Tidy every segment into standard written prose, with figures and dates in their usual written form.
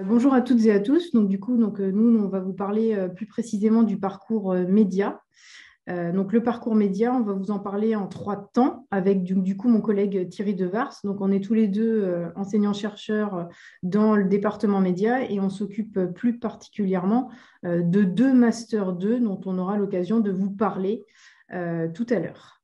Bonjour à toutes et à tous. Nous, on va vous parler plus précisément du parcours média. Le parcours média, on va vous en parler en trois temps avec du coup mon collègue Thierry Devars. Donc, on est tous les deux enseignants-chercheurs dans le département média et on s'occupe plus particulièrement de deux Master 2 dont on aura l'occasion de vous parler tout à l'heure.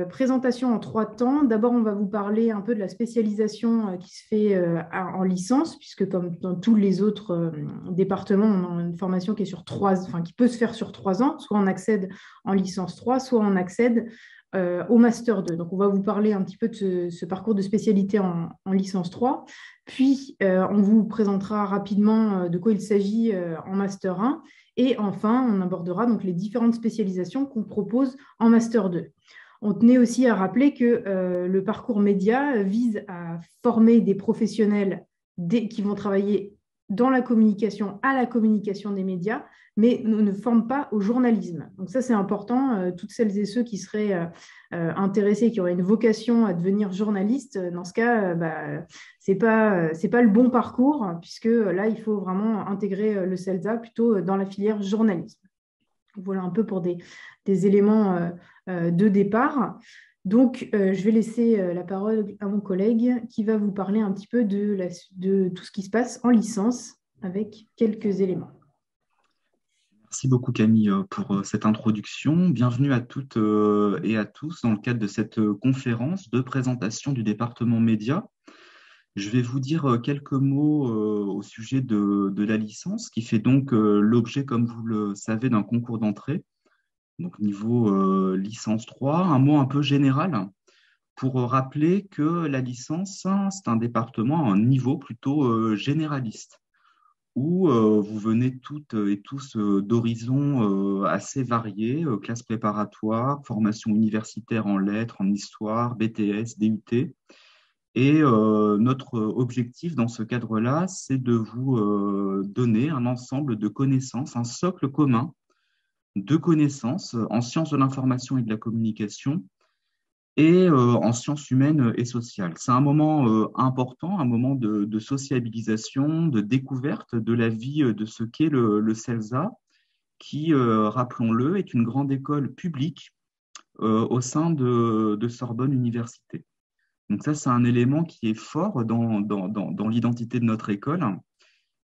Présentation en trois temps. D'abord, on va vous parler un peu de la spécialisation qui se fait en licence, puisque comme dans tous les autres départements, on a une formation qui est sur enfin, qui peut se faire sur 3 ans. Soit on accède en licence 3, soit on accède au Master 2. Donc, on va vous parler un petit peu de ce parcours de spécialité en licence 3. Puis, on vous présentera rapidement de quoi il s'agit en Master 1. Et enfin, on abordera donc les différentes spécialisations qu'on propose en Master 2. On tenait aussi à rappeler que le parcours média vise à former des professionnels qui vont travailler dans la communication à la communication des médias, mais ne forme pas au journalisme. Donc ça, c'est important. Toutes celles et ceux qui seraient intéressés, qui auraient une vocation à devenir journalistes, dans ce cas, c'est pas le bon parcours, puisque là, il faut vraiment intégrer le CELSA plutôt dans la filière journalisme. Voilà un peu pour des éléments de départ. Je vais laisser la parole à mon collègue qui va vous parler un petit peu de tout ce qui se passe en licence avec quelques éléments. Merci beaucoup Camille pour cette introduction. Bienvenue à toutes et à tous dans le cadre de cette conférence de présentation du département média. Je vais vous dire quelques mots au sujet de la licence qui fait donc l'objet, comme vous le savez, d'un concours d'entrée, donc niveau licence 3. Un mot un peu général pour rappeler que la licence, c'est un département à un niveau plutôt généraliste où vous venez toutes et tous d'horizons assez variés, classes préparatoires, formation universitaire en lettres, en histoire, BTS, DUT. Et notre objectif dans ce cadre-là, c'est de vous donner un ensemble de connaissances, un socle commun de connaissances en sciences de l'information et de la communication et en sciences humaines et sociales. C'est un moment important, un moment de sociabilisation, de découverte de la vie de ce qu'est le CELSA, qui, rappelons-le, est une grande école publique au sein de Sorbonne Université. Donc ça, c'est un élément qui est fort dans l'identité de notre école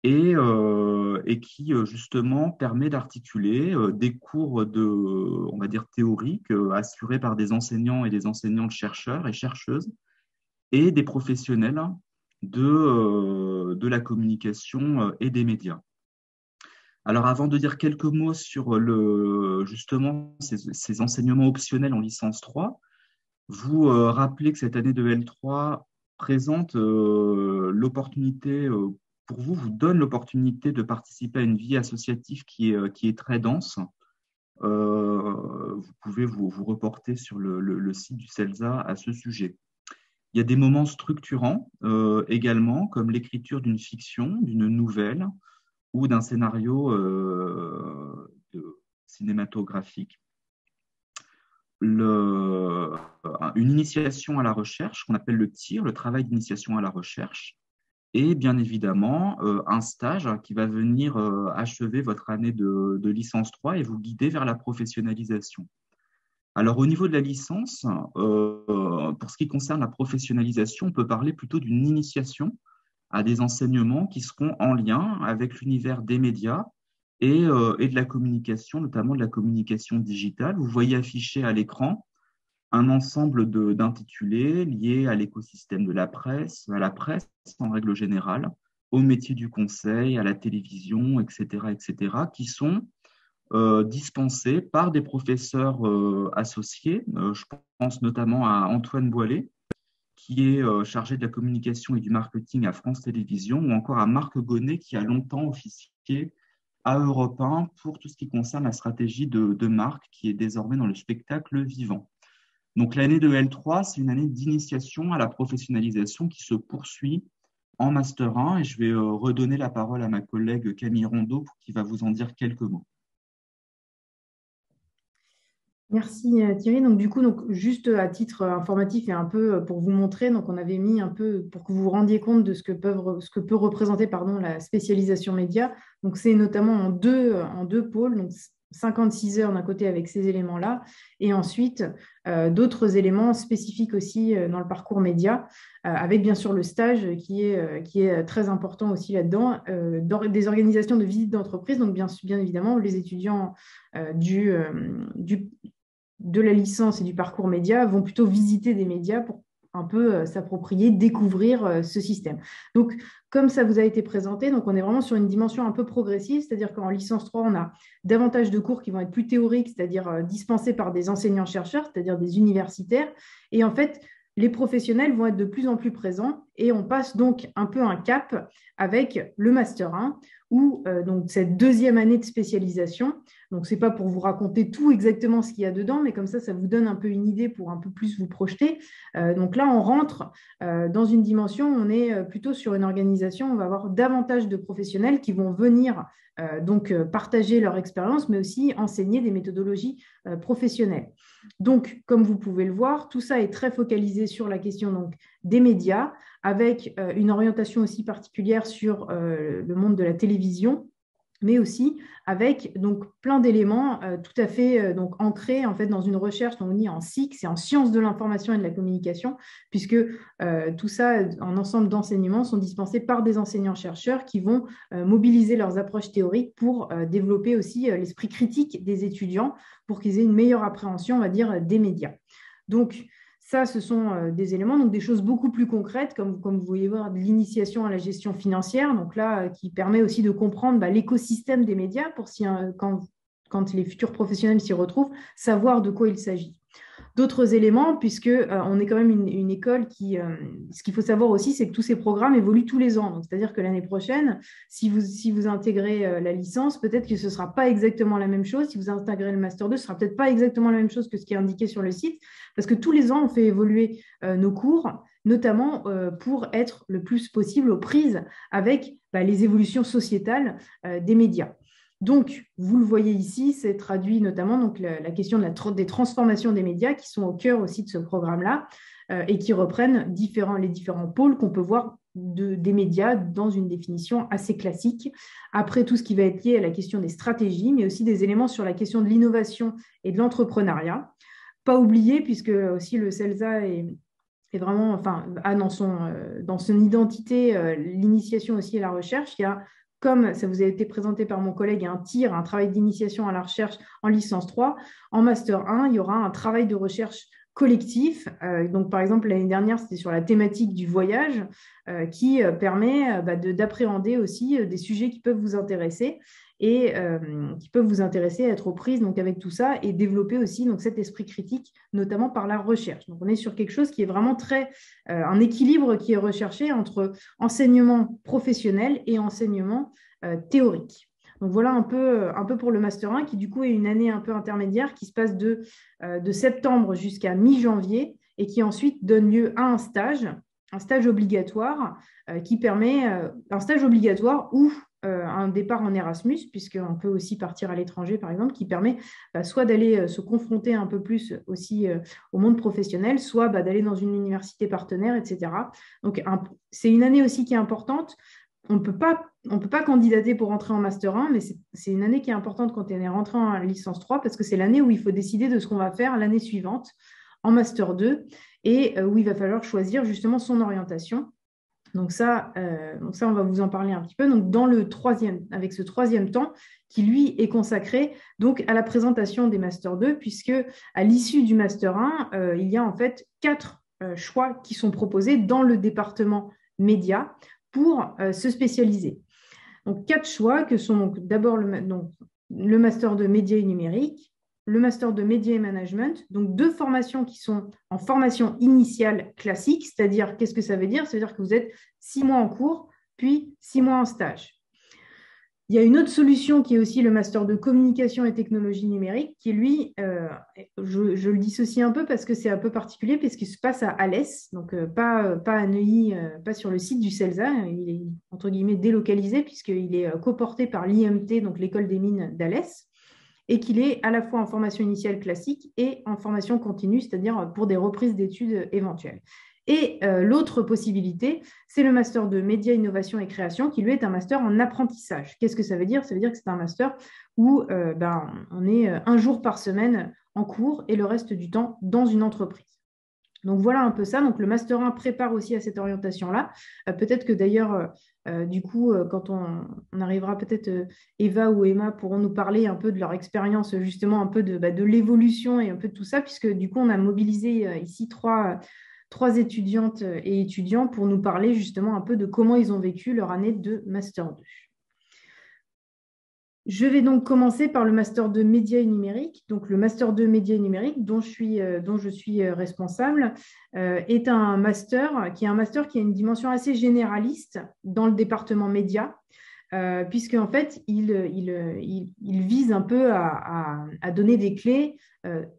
et qui justement permet d'articuler des cours on va dire théoriques assurés par des enseignants et des enseignantes chercheurs et chercheuses et des professionnels de la communication et des médias. Alors avant de dire quelques mots sur justement ces enseignements optionnels en licence 3, vous rappelez que cette année de L3 présente l'opportunité pour vous, vous donne l'opportunité de participer à une vie associative qui est très dense. Vous pouvez vous reporter sur le site du CELSA à ce sujet. Il y a des moments structurants également, comme l'écriture d'une fiction, d'une nouvelle ou d'un scénario cinématographique. Une initiation à la recherche, qu'on appelle le TIR, le travail d'initiation à la recherche, et bien évidemment un stage qui va venir achever votre année de licence 3 et vous guider vers la professionnalisation. Alors au niveau de la licence, pour ce qui concerne la professionnalisation, on peut parler plutôt d'une initiation à des enseignements qui seront en lien avec l'univers des médias et de la communication, notamment de la communication digitale. Vous voyez affiché à l'écran un ensemble d'intitulés liés à l'écosystème de la presse, à la presse en règle générale, au métier du conseil, à la télévision, etc., qui sont dispensés par des professeurs associés. Je pense notamment à Antoine Boilet, qui est chargé de la communication et du marketing à France Télévisions, ou encore à Marc Gonnet, qui a longtemps officié à Europe 1 pour tout ce qui concerne la stratégie de marque, qui est désormais dans le spectacle vivant. Donc l'année de L3, c'est une année d'initiation à la professionnalisation qui se poursuit en Master 1 et je vais redonner la parole à ma collègue Camille Rondeau qui va vous en dire quelques mots. Merci Thierry. Donc du coup, juste à titre informatif et un peu pour vous montrer, donc on avait mis un peu pour que vous vous rendiez compte de ce que peut représenter la spécialisation média. Donc c'est notamment en deux pôles, donc 56 heures d'un côté avec ces éléments-là, et ensuite d'autres éléments spécifiques aussi dans le parcours média, avec bien sûr le stage qui est très important aussi là-dedans, des organisations de visites d'entreprise, donc bien évidemment les étudiants du de la licence et du parcours média vont plutôt visiter des médias pour un peu s'approprier, découvrir ce système. Donc, comme ça vous a été présenté, donc on est vraiment sur une dimension un peu progressive, c'est-à-dire qu'en licence 3, on a davantage de cours qui vont être plus théoriques, c'est-à-dire dispensés par des enseignants-chercheurs, c'est-à-dire des universitaires. Et en fait, les professionnels vont être de plus en plus présents et on passe donc un peu un cap avec le Master 1 ou donc cette deuxième année de spécialisation. Donc, ce n'est pas pour vous raconter tout exactement ce qu'il y a dedans, mais comme ça vous donne un peu une idée pour un peu plus vous projeter. Donc là, on rentre dans une dimension, on est plutôt sur une organisation, on va avoir davantage de professionnels qui vont venir partager leur expérience, mais aussi enseigner des méthodologies professionnelles. Donc, comme vous pouvez le voir, tout ça est très focalisé sur la question donc, des médias, avec une orientation aussi particulière sur le monde de la télévision, mais aussi avec donc plein d'éléments tout à fait donc ancrés en fait dans une recherche on dit en SIC, c'est en sciences de l'information et de la communication, puisque tout ça en ensemble d'enseignements sont dispensés par des enseignants-chercheurs qui vont mobiliser leurs approches théoriques pour développer aussi l'esprit critique des étudiants pour qu'ils aient une meilleure appréhension, on va dire, des médias. Donc, ça, ce sont des éléments, donc des choses beaucoup plus concrètes, comme vous voyez voir, de l'initiation à la gestion financière, donc là, qui permet aussi de comprendre l'écosystème des médias pour quand les futurs professionnels s'y retrouvent, savoir de quoi il s'agit. D'autres éléments, puisque on est quand même une école ce qu'il faut savoir aussi, c'est que tous ces programmes évoluent tous les ans. C'est-à-dire que l'année prochaine, si vous intégrez la licence, peut-être que ce ne sera pas exactement la même chose. Si vous intégrez le Master 2, ce ne sera peut-être pas exactement la même chose que ce qui est indiqué sur le site, parce que tous les ans, on fait évoluer nos cours, notamment pour être le plus possible aux prises avec les évolutions sociétales des médias. Donc, vous le voyez ici, c'est traduit notamment donc, la question des transformations des médias qui sont au cœur aussi de ce programme-là et qui reprennent les différents pôles qu'on peut voir des médias dans une définition assez classique. Après, tout ce qui va être lié à la question des stratégies, mais aussi des éléments sur la question de l'innovation et de l'entrepreneuriat. Pas oublier, puisque aussi le CELSA est vraiment, a dans son identité l'initiation aussi à la recherche. Il y a, comme ça vous a été présenté par mon collègue, un travail d'initiation à la recherche en licence 3. En master 1, il y aura un travail de recherche collectif. Donc, par exemple, l'année dernière, c'était sur la thématique du voyage qui permet d'appréhender aussi des sujets qui peuvent vous intéresser et qui peuvent vous intéresser à être aux prises donc, avec tout ça et développer aussi donc, cet esprit critique, notamment par la recherche. Donc, on est sur quelque chose qui est vraiment un équilibre qui est recherché entre enseignement professionnel et enseignement théorique. Donc voilà un peu pour le Master 1 qui du coup est une année un peu intermédiaire qui se passe de septembre jusqu'à mi-janvier et qui ensuite donne lieu à un stage obligatoire qui permet un stage obligatoire ou un départ en Erasmus, puisqu'on peut aussi partir à l'étranger, par exemple, qui permet soit d'aller se confronter un peu plus aussi au monde professionnel, soit d'aller dans une université partenaire, etc. Donc, c'est une année aussi qui est importante. On ne peut pas candidater pour rentrer en Master 1, mais c'est une année qui est importante quand on est rentré en licence 3, parce que c'est l'année où il faut décider de ce qu'on va faire l'année suivante en Master 2, et où il va falloir choisir justement son orientation. Donc ça, on va vous en parler un petit peu. Donc avec ce troisième temps qui, lui, est consacré donc à la présentation des Master 2, puisque à l'issue du Master 1, il y a en fait 4 choix qui sont proposés dans le département média pour se spécialiser. Donc 4 choix que sont donc, d'abord le Master de médias et numérique, le Master de médias et management, donc 2 formations qui sont en formation initiale classique, c'est-à-dire, qu'est-ce que ça veut dire? Ça veut dire que vous êtes 6 mois en cours, puis 6 mois en stage. Il y a une autre solution qui est aussi le Master de communication et technologie numérique, qui lui, je le dissocie un peu parce que c'est un peu particulier, puisqu'il se passe à Alès, donc pas à Neuilly, pas sur le site du CELSA, il est entre guillemets délocalisé, puisqu'il est coporté par l'IMT, donc l'école des mines d'Alès. et qu'il est à la fois en formation initiale classique et en formation continue, c'est-à-dire pour des reprises d'études éventuelles. Et l'autre possibilité, c'est le master de médias, innovation et création, qui lui est un master en apprentissage. Qu'est-ce que ça veut dire? Ça veut dire que c'est un master où on est un jour par semaine en cours et le reste du temps dans une entreprise. Donc voilà un peu ça. Donc le Master 1 prépare aussi à cette orientation-là. Peut-être que d'ailleurs, du coup, quand on arrivera, peut-être Eva ou Emma pourront nous parler un peu de leur expérience, justement un peu de l'évolution et un peu de tout ça, puisque du coup, on a mobilisé ici trois étudiantes et étudiants pour nous parler justement un peu de comment ils ont vécu leur année de Master 2. Je vais donc commencer par le Master 2 médias et numérique. Donc, le Master 2 médias et numérique dont je suis responsable est un master qui a une dimension assez généraliste dans le département médias, puisque en fait, il vise un peu à donner des clés,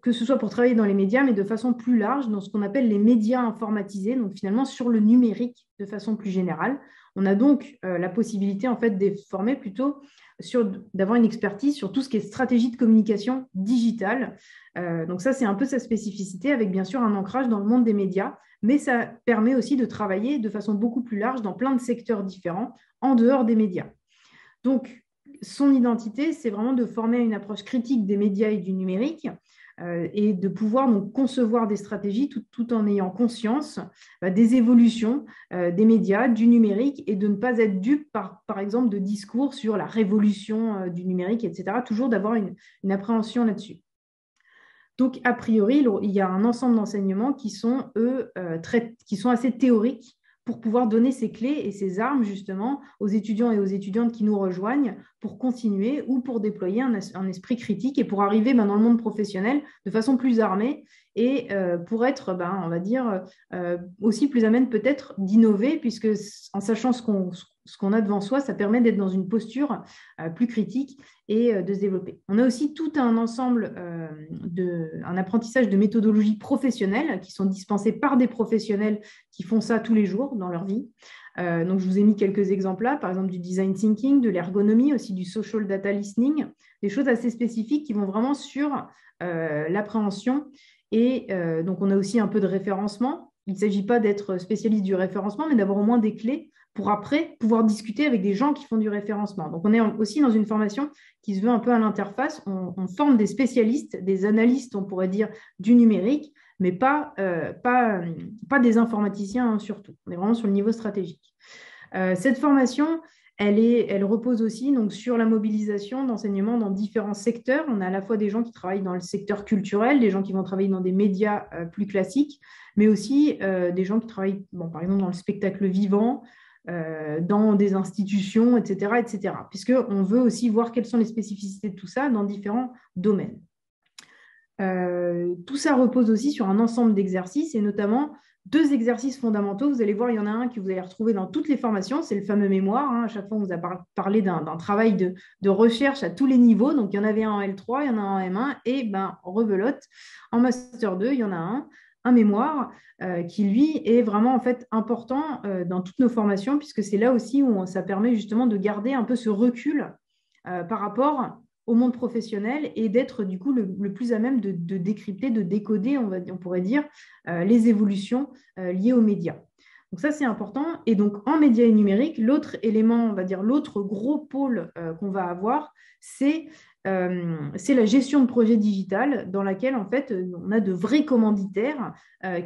que ce soit pour travailler dans les médias, mais de façon plus large, dans ce qu'on appelle les médias informatisés, donc finalement sur le numérique de façon plus générale. On a donc la possibilité en fait de former plutôt d'avoir une expertise sur tout ce qui est stratégie de communication digitale. Donc ça, c'est un peu sa spécificité, avec bien sûr un ancrage dans le monde des médias, mais ça permet aussi de travailler de façon beaucoup plus large dans plein de secteurs différents en dehors des médias. Donc, son identité, c'est vraiment de former une approche critique des médias et du numérique et de pouvoir donc concevoir des stratégies tout en ayant conscience des évolutions des médias, du numérique, et de ne pas être dupe par exemple de discours sur la révolution du numérique, etc. Toujours d'avoir une appréhension là-dessus. Donc, a priori, il y a un ensemble d'enseignements qui sont, qui sont assez théoriques pour pouvoir donner ces clés et ces armes justement aux étudiants et aux étudiantes qui nous rejoignent pour continuer ou pour déployer un esprit critique et pour arriver dans le monde professionnel de façon plus armée et pour être, on va dire, aussi plus à même peut-être d'innover, puisque en sachant ce qu'on a devant soi, ça permet d'être dans une posture plus critique et de se développer. On a aussi tout un ensemble, un apprentissage de méthodologies professionnelles qui sont dispensées par des professionnels qui font ça tous les jours dans leur vie. Donc, je vous ai mis quelques exemples là, par exemple du design thinking, de l'ergonomie, aussi du social data listening, des choses assez spécifiques qui vont vraiment sur l'appréhension. Et donc, on a aussi un peu de référencement. Il ne s'agit pas d'être spécialiste du référencement, mais d'avoir au moins des clés pour après pouvoir discuter avec des gens qui font du référencement. Donc, on est aussi dans une formation qui se veut un peu à l'interface. On forme des spécialistes, des analystes, on pourrait dire, du numérique, mais pas des informaticiens surtout. On est vraiment sur le niveau stratégique. Cette formation, elle repose aussi donc, sur la mobilisation d'enseignements dans différents secteurs. On a à la fois des gens qui travaillent dans le secteur culturel, des gens qui vont travailler dans des médias plus classiques, mais aussi des gens qui travaillent, par exemple, dans le spectacle vivant, dans des institutions, etc., etc., puisqu'on veut aussi voir quelles sont les spécificités de tout ça dans différents domaines. Tout ça repose aussi sur un ensemble d'exercices et notamment 2 exercices fondamentaux. Vous allez voir, il y en a un que vous allez retrouver dans toutes les formations, c'est le fameux mémoire. À chaque fois, on vous a parlé d'un travail de recherche à tous les niveaux. Donc, il y en avait un en L3, il y en a un en M1 et rebelote. En Master 2, il y en a un mémoire qui, lui, est vraiment en fait important dans toutes nos formations, puisque c'est là aussi où ça permet justement de garder un peu ce recul par rapport au monde professionnel et d'être du coup le plus à même de décrypter, de décoder, on pourrait dire, les évolutions liées aux médias. Donc ça, c'est important. Et donc, en médias et numérique, l'autre élément, on va dire, l'autre gros pôle qu'on va avoir, c'est la gestion de projet digital dans laquelle, en fait, on a de vrais commanditaires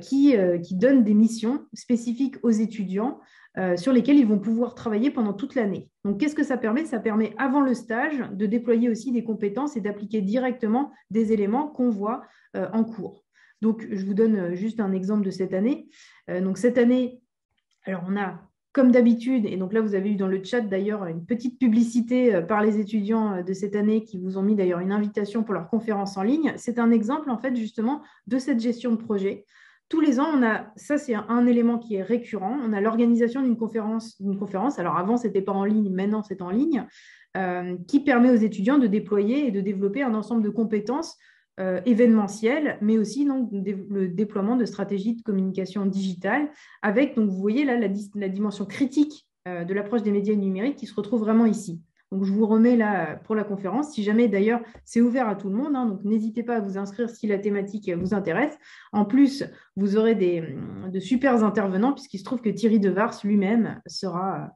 qui donnent des missions spécifiques aux étudiants sur lesquels ils vont pouvoir travailler pendant toute l'année. Donc, qu'est-ce que ça permet? Ça permet, avant le stage, de déployer aussi des compétences et d'appliquer directement des éléments qu'on voit en cours. Donc, je vous donne juste un exemple de cette année. Donc, cette année, alors on a, comme d'habitude, et donc là, vous avez eu dans le chat d'ailleurs une petite publicité par les étudiants de cette année qui vous ont mis d'ailleurs une invitation pour leur conférence en ligne. C'est un exemple, en fait, justement, de cette gestion de projet. Tous les ans, ça c'est un élément qui est récurrent, on a l'organisation d'une conférence. Alors avant, ce n'était pas en ligne, maintenant c'est en ligne, qui permet aux étudiants de déployer et de développer un ensemble de compétences événementielles, mais aussi donc, le déploiement de stratégies de communication digitale, avec, donc, vous voyez là, la dimension critique de l'approche des médias numériques qui se retrouve vraiment ici. Donc, je vous remets là pour la conférence. Si jamais, d'ailleurs, c'est ouvert à tout le monde, hein, donc n'hésitez pas à vous inscrire si la thématique vous intéresse. En plus, vous aurez de super intervenants, puisqu'il se trouve que Thierry Devars lui-même sera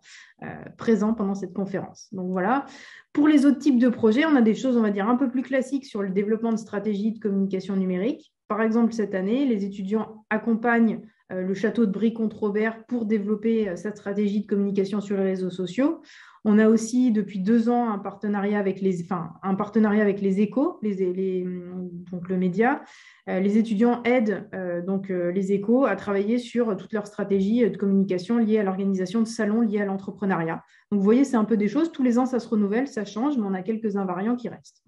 présent pendant cette conférence. Donc, voilà. Pour les autres types de projets, on a des choses, on va dire, un peu plus classiques sur le développement de stratégies de communication numérique. Par exemple, cette année, les étudiants accompagnent le château de Brie-Comte-Robert pour développer sa stratégie de communication sur les réseaux sociaux. On a aussi depuis 2 ans un partenariat avec les échos, donc le média. Les étudiants aident les échos à travailler sur toute leur stratégie de communication liée à l'organisation de salons liés à l'entrepreneuriat. Donc vous voyez, c'est un peu des choses. Tous les ans, ça se renouvelle, ça change, mais on a quelques invariants qui restent.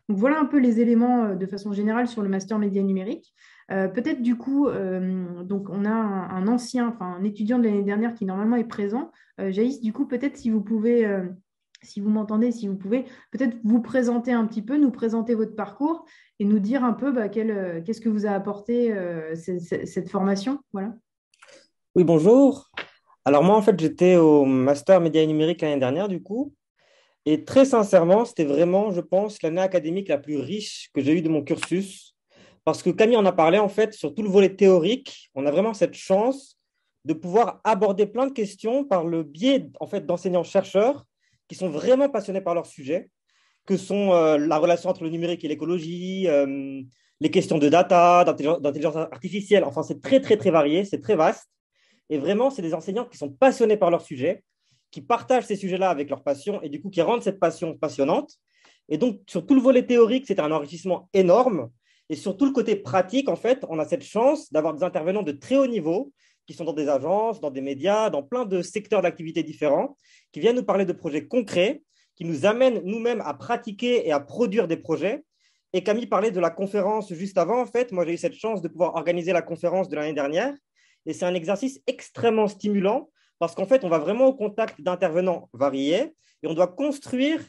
Donc voilà un peu les éléments de façon générale sur le master média numérique. Peut-être du coup, donc on a un étudiant de l'année dernière qui normalement est présent. Jaïs, du coup, peut-être si vous pouvez, si vous m'entendez, si vous pouvez, peut-être vous présenter un petit peu, nous présenter votre parcours et nous dire un peu qu'est-ce que vous a apporté cette formation. Voilà. Oui, bonjour. Alors moi, en fait, j'étais au master média et numérique l'année dernière, du coup. Et très sincèrement, c'était vraiment, je pense, l'année académique la plus riche que j'ai eue de mon cursus. Parce que Camille en a parlé, en fait, sur tout le volet théorique, on a vraiment cette chance de pouvoir aborder plein de questions par le biais, en fait, d'enseignants-chercheurs qui sont vraiment passionnés par leur sujet, que sont la relation entre le numérique et l'écologie, les questions de data, d'intelligence artificielle. Enfin, c'est très, très, très varié, c'est très vaste. Et vraiment, c'est des enseignants qui sont passionnés par leur sujet, qui partagent ces sujets-là avec leur passion et du coup qui rendent cette passion passionnante. Et donc, sur tout le volet théorique, c'est un enrichissement énorme. Et sur tout le côté pratique, en fait, on a cette chance d'avoir des intervenants de très haut niveau qui sont dans des agences, dans des médias, dans plein de secteurs d'activité différents, qui viennent nous parler de projets concrets, qui nous amènent nous-mêmes à pratiquer et à produire des projets. Et Camille parlait de la conférence juste avant. En fait, moi, j'ai eu cette chance de pouvoir organiser la conférence de l'année dernière. Et c'est un exercice extrêmement stimulant parce qu'en fait, on va vraiment au contact d'intervenants variés et on doit construire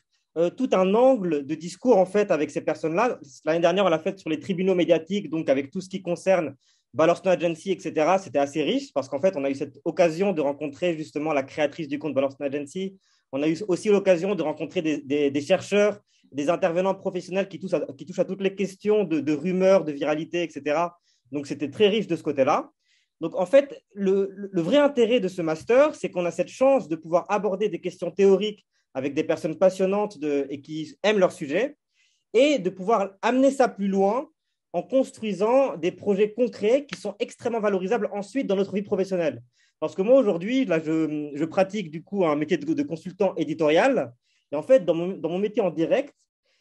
tout un angle de discours en fait avec ces personnes-là. L'année dernière, on l'a fait sur les tribunaux médiatiques, donc avec tout ce qui concerne Balance-No Agency, etc. C'était assez riche parce qu'en fait, on a eu cette occasion de rencontrer justement la créatrice du compte Balance-No Agency. On a eu aussi l'occasion de rencontrer des chercheurs, des intervenants professionnels qui touchent à toutes les questions de rumeurs, de viralité, etc. Donc, c'était très riche de ce côté-là. Donc, en fait, le vrai intérêt de ce master, c'est qu'on a cette chance de pouvoir aborder des questions théoriques avec des personnes passionnantes et qui aiment leur sujet et de pouvoir amener ça plus loin en construisant des projets concrets qui sont extrêmement valorisables ensuite dans notre vie professionnelle. Parce que moi, aujourd'hui, là, je pratique du coup un métier de consultant éditorial. Et en fait, dans mon métier en direct,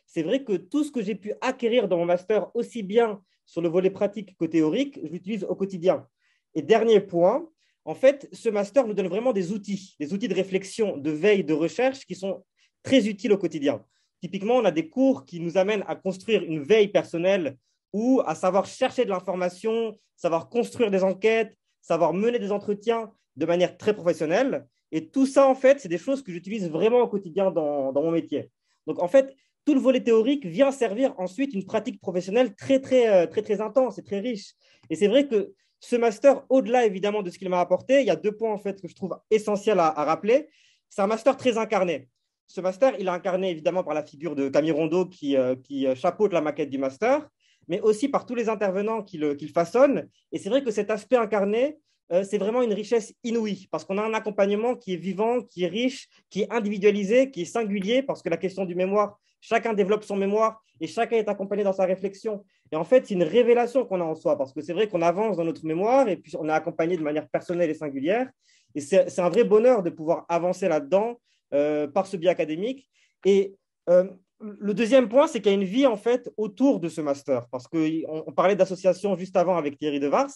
c'est vrai que tout ce que j'ai pu acquérir dans mon master, aussi bien sur le volet pratique que théorique, je l'utilise au quotidien. Et dernier point, en fait, ce master nous donne vraiment des outils de réflexion, de veille, de recherche qui sont très utiles au quotidien. Typiquement, on a des cours qui nous amènent à construire une veille personnelle ou à savoir chercher de l'information, savoir construire des enquêtes, savoir mener des entretiens de manière très professionnelle. Et tout ça, en fait, c'est des choses que j'utilise vraiment au quotidien dans mon métier. Donc, en fait, tout le volet théorique vient servir ensuite une pratique professionnelle très, très, très, très intense et très riche. Et c'est vrai que ce master, au-delà évidemment de ce qu'il m'a apporté, il y a 2 points en fait que je trouve essentiels à rappeler. C'est un master très incarné. Ce master, il est incarné évidemment par la figure de Camille Rondeau qui chapeaute la maquette du master, mais aussi par tous les intervenants qui le façonnent. Et c'est vrai que cet aspect incarné, c'est vraiment une richesse inouïe parce qu'on a un accompagnement qui est vivant, qui est riche, qui est individualisé, qui est singulier parce que la question du mémoire, chacun développe son mémoire et chacun est accompagné dans sa réflexion. Et en fait, c'est une révélation qu'on a en soi parce que c'est vrai qu'on avance dans notre mémoire et puis on est accompagné de manière personnelle et singulière. Et c'est un vrai bonheur de pouvoir avancer là-dedans par ce biais académique. Et le deuxième point, c'est qu'il y a une vie en fait autour de ce master parce qu'on parlait d'association juste avant avec Thierry Devars.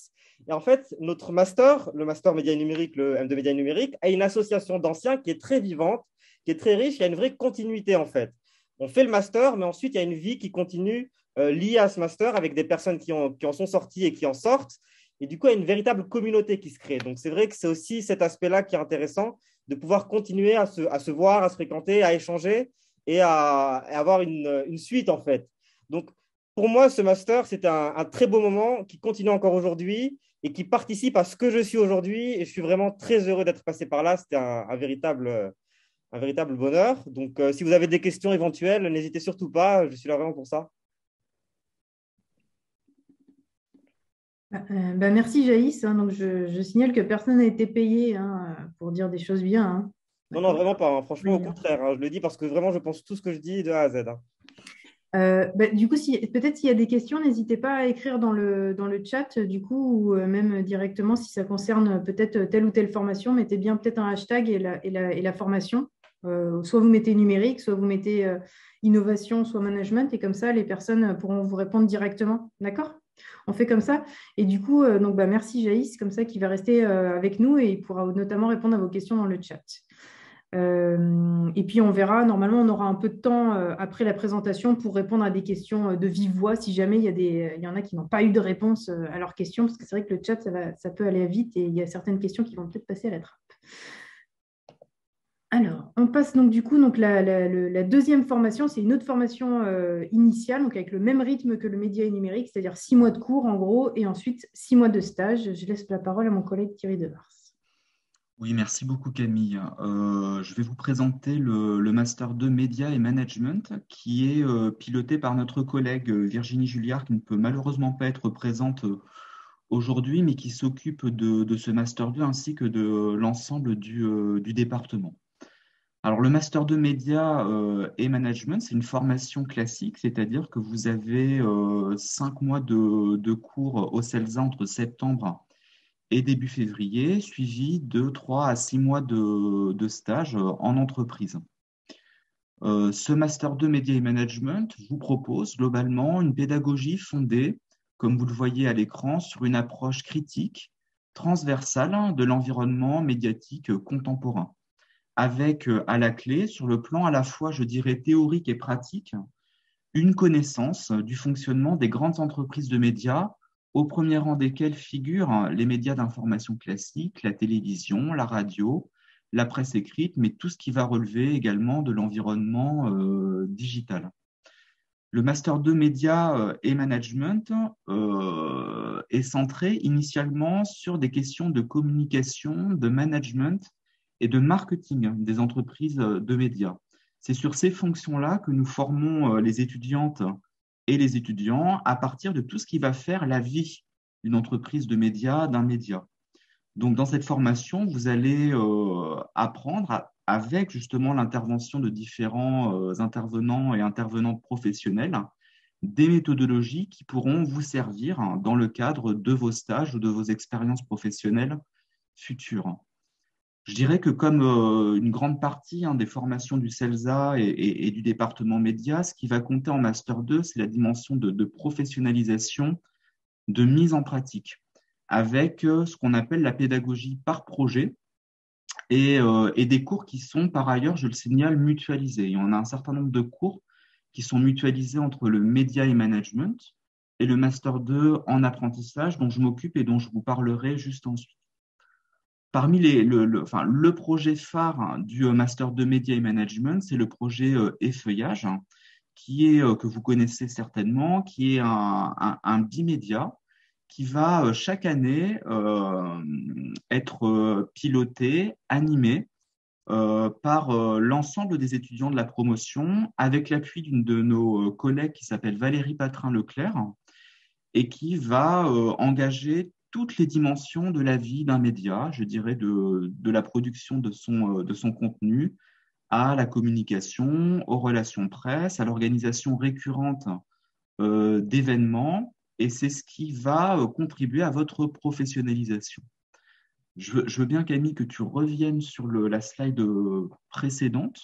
Et en fait, notre master, le master média numérique, le M2 média numérique, a une association d'anciens qui est très vivante, qui est très riche. Il y a une vraie continuité en fait. On fait le master, mais ensuite, il y a une vie qui continue liée à ce master avec des personnes qui en sont sorties et qui en sortent. Et du coup, il y a une véritable communauté qui se crée. Donc, c'est vrai que c'est aussi cet aspect-là qui est intéressant, de pouvoir continuer à se voir, à se fréquenter, à échanger et à avoir une suite, en fait. Donc, pour moi, ce master, c'est un très beau moment qui continue encore aujourd'hui et qui participe à ce que je suis aujourd'hui. Et je suis vraiment très heureux d'être passé par là. C'était un véritable un véritable bonheur. Donc, si vous avez des questions éventuelles, n'hésitez surtout pas. Je suis là vraiment pour ça. Merci Jaïs, hein. Donc je signale que personne n'a été payé, hein, pour dire des choses bien, hein. Non, non, D'accord. vraiment pas, hein. Franchement, au Oui. contraire, hein. Je le dis parce que vraiment, je pense tout ce que je dis de A à Z, hein. Du coup, peut-être s'il y a des questions, n'hésitez pas à écrire dans le chat, du coup, ou même directement si ça concerne peut-être telle ou telle formation, mettez bien peut-être un hashtag et la formation. Soit vous mettez numérique, soit vous mettez innovation, soit management, et comme ça, les personnes pourront vous répondre directement. D'accord? On fait comme ça. Et du coup, merci Jaïs, comme ça, qui va rester avec nous et il pourra notamment répondre à vos questions dans le chat. Et puis on verra, normalement on aura un peu de temps après la présentation pour répondre à des questions de vive voix si jamais il y en a qui n'ont pas eu de réponse à leurs questions, parce que c'est vrai que le chat ça peut aller vite et il y a certaines questions qui vont peut-être passer à la trappe. Alors, on passe donc du coup, la deuxième formation, c'est une autre formation initiale, donc avec le même rythme que le média et numérique, c'est-à-dire 6 mois de cours en gros, et ensuite 6 mois de stage. Je laisse la parole à mon collègue Thierry Devars. Oui, merci beaucoup Camille. Je vais vous présenter le Master 2 Média et Management qui est piloté par notre collègue Virginie Julliard qui ne peut malheureusement pas être présente aujourd'hui, mais qui s'occupe de ce Master 2 ainsi que de l'ensemble du département. Alors, le Master 2 Média et Management, c'est une formation classique, c'est-à-dire que vous avez 5 mois de cours au CELSA entre septembre et début février, suivi de 3 à 6 mois de stage en entreprise. Ce Master 2 Média et Management vous propose globalement une pédagogie fondée, comme vous le voyez à l'écran, sur une approche critique, transversale de l'environnement médiatique contemporain, avec à la clé, sur le plan à la fois, je dirais, théorique et pratique, une connaissance du fonctionnement des grandes entreprises de médias, au premier rang desquelles figurent les médias d'information classiques, la télévision, la radio, la presse écrite, mais tout ce qui va relever également de l'environnement digital. Le Master 2 Média et Management est centré initialement sur des questions de communication, de management et de marketing des entreprises de médias. C'est sur ces fonctions-là que nous formons les étudiantes et les étudiants à partir de tout ce qui va faire la vie d'une entreprise de médias, d'un média. Donc, dans cette formation, vous allez apprendre avec justement l'intervention de différents intervenants et intervenantes professionnels des méthodologies qui pourront vous servir dans le cadre de vos stages ou de vos expériences professionnelles futures. Je dirais que comme une grande partie des formations du CELSA et du département média, ce qui va compter en Master 2, c'est la dimension de professionnalisation, de mise en pratique, avec ce qu'on appelle la pédagogie par projet et des cours qui sont par ailleurs, je le signale, mutualisés. Il y en a un certain nombre de cours qui sont mutualisés entre le média et management et le Master 2 en apprentissage dont je m'occupe et dont je vous parlerai juste ensuite. Parmi le projet phare du Master 2 Média et Management, c'est le projet Effeuillage, qui est, que vous connaissez certainement, qui est un bimédia qui va chaque année être piloté, animé par l'ensemble des étudiants de la promotion, avec l'appui d'une de nos collègues qui s'appelle Valérie Patrin-Leclerc, et qui va engager toutes les dimensions de la vie d'un média, je dirais de la production de son contenu à la communication, aux relations presse, à l'organisation récurrente d'événements, et c'est ce qui va contribuer à votre professionnalisation. Je veux bien, Camille, que tu reviennes sur la slide précédente.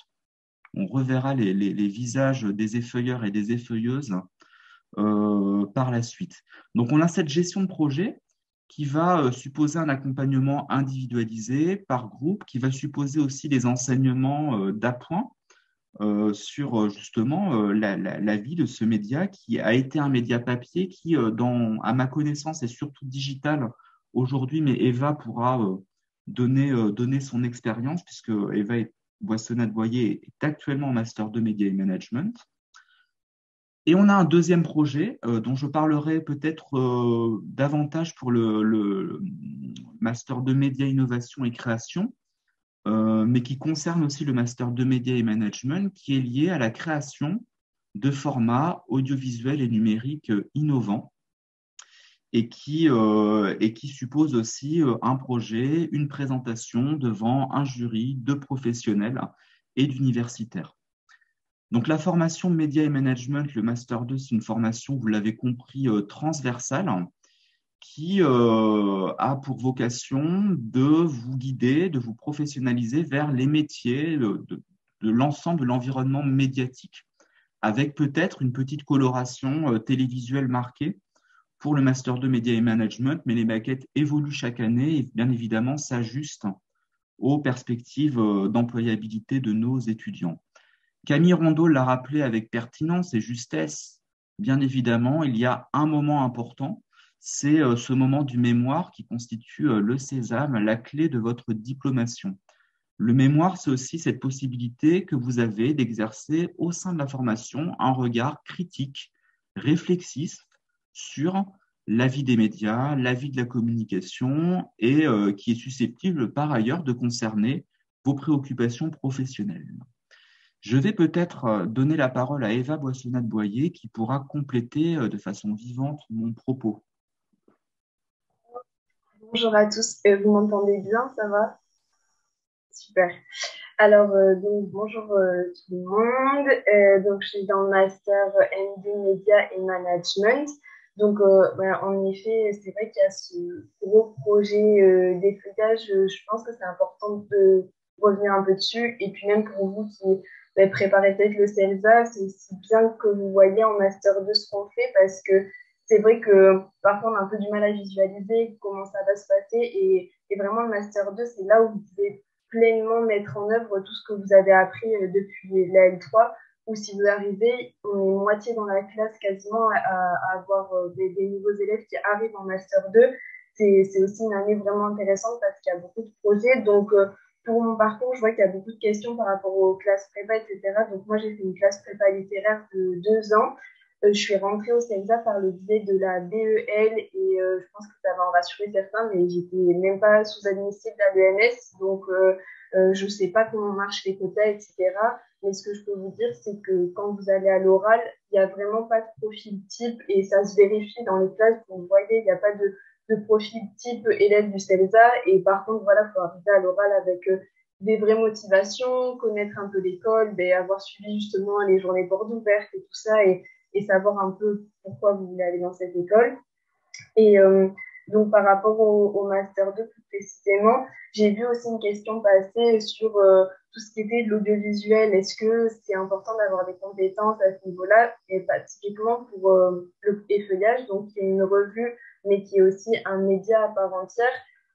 On reverra les visages des effeuilleurs et des effeuilleuses par la suite. Donc, on a cette gestion de projet qui va supposer un accompagnement individualisé par groupe, qui va supposer aussi des enseignements d'appoint sur justement la vie de ce média qui a été un média papier qui, à ma connaissance, est surtout digital aujourd'hui, mais Eva pourra donner son expérience puisque Eva Boissonnat-Boyer est actuellement en Master 2 Média et Management. Et on a un deuxième projet dont je parlerai peut-être davantage pour le Master 2 Média, Innovation et Création, mais qui concerne aussi le Master 2 Média et Management, qui est lié à la création de formats audiovisuels et numériques innovants et qui suppose aussi un projet, une présentation devant un jury de professionnels et d'universitaires. Donc la formation Média et Management, le Master 2, c'est une formation, vous l'avez compris, transversale, qui a pour vocation de vous guider, de vous professionnaliser vers les métiers de l'ensemble de l'environnement médiatique, avec peut-être une petite coloration télévisuelle marquée pour le Master 2 Média et Management, mais les maquettes évoluent chaque année et bien évidemment s'ajustent aux perspectives d'employabilité de nos étudiants. Camille Rondeau l'a rappelé avec pertinence et justesse. Bien évidemment, il y a un moment important, c'est ce moment du mémoire qui constitue le sésame, la clé de votre diplomation. Le mémoire, c'est aussi cette possibilité que vous avez d'exercer au sein de la formation un regard critique, réflexif sur la vie des médias, la vie de la communication et qui est susceptible par ailleurs de concerner vos préoccupations professionnelles. Je vais peut-être donner la parole à Eva Boissonnat-Boyer qui pourra compléter de façon vivante mon propos. Bonjour à tous, vous m'entendez bien, ça va? Super. Alors, donc, bonjour tout le monde. Donc, je suis dans le master MD Média et Management. Donc, en effet, c'est vrai qu'il y a ce gros projet d'effeuillage. Je pense que c'est important de revenir un peu dessus. Et puis, même pour vous qui préparez peut-être le CELSA, c'est aussi bien que vous voyez en master 2 ce qu'on fait parce que c'est vrai que parfois on a un peu du mal à visualiser comment ça va se passer. Et vraiment, le master 2, c'est là où vous pouvez pleinement mettre en œuvre tout ce que vous avez appris depuis la L3, ou si vous arrivez, on est moitié dans la classe quasiment à avoir des nouveaux élèves qui arrivent en Master 2. C'est aussi une année vraiment intéressante parce qu'il y a beaucoup de projets. Donc, pour mon parcours, je vois qu'il y a beaucoup de questions par rapport aux classes prépa, etc. Donc, moi, j'ai fait une classe prépa littéraire de 2 ans. Je suis rentrée au CELSA par le biais de la BEL et je pense que ça va en rassurer certains, mais j'étais même pas sous-admissible à l'ENS, donc je sais pas comment marchent les quotas, etc. Mais ce que je peux vous dire, c'est que quand vous allez à l'oral, il n'y a vraiment pas de profil type et ça se vérifie dans les classes. Vous voyez, il n'y a pas de profil type élève du CELSA et par contre, voilà, il faut arriver à l'oral avec des vraies motivations, connaître un peu l'école, avoir suivi justement les journées portes ouvertes et tout ça et savoir un peu pourquoi vous voulez aller dans cette école. Et donc, par rapport au Master 2 plus précisément, j'ai vu aussi une question passer sur tout ce qui était de l'audiovisuel. Est-ce que c'est important d'avoir des compétences à ce niveau-là? Et pas typiquement pour le effeuillage, donc qui est une revue, mais qui est aussi un média à part entière.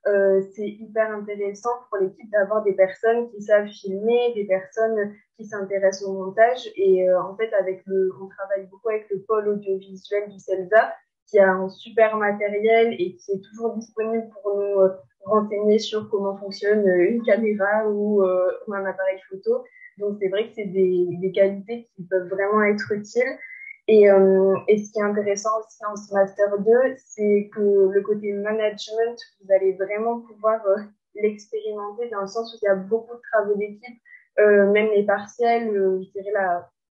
C'est hyper intéressant pour l'équipe d'avoir des personnes qui savent filmer, des personnes qui s'intéressent au montage. Et en fait, on travaille beaucoup avec le pôle audiovisuel du CELSA, qui a un super matériel et qui est toujours disponible pour nous renseigner sur comment fonctionne une caméra ou un appareil photo. Donc, c'est vrai que c'est des qualités qui peuvent vraiment être utiles. Et ce qui est intéressant aussi en ce Master 2, c'est que le côté management, vous allez vraiment pouvoir l'expérimenter dans le sens où il y a beaucoup de travaux d'équipe, même les partiels, je dirais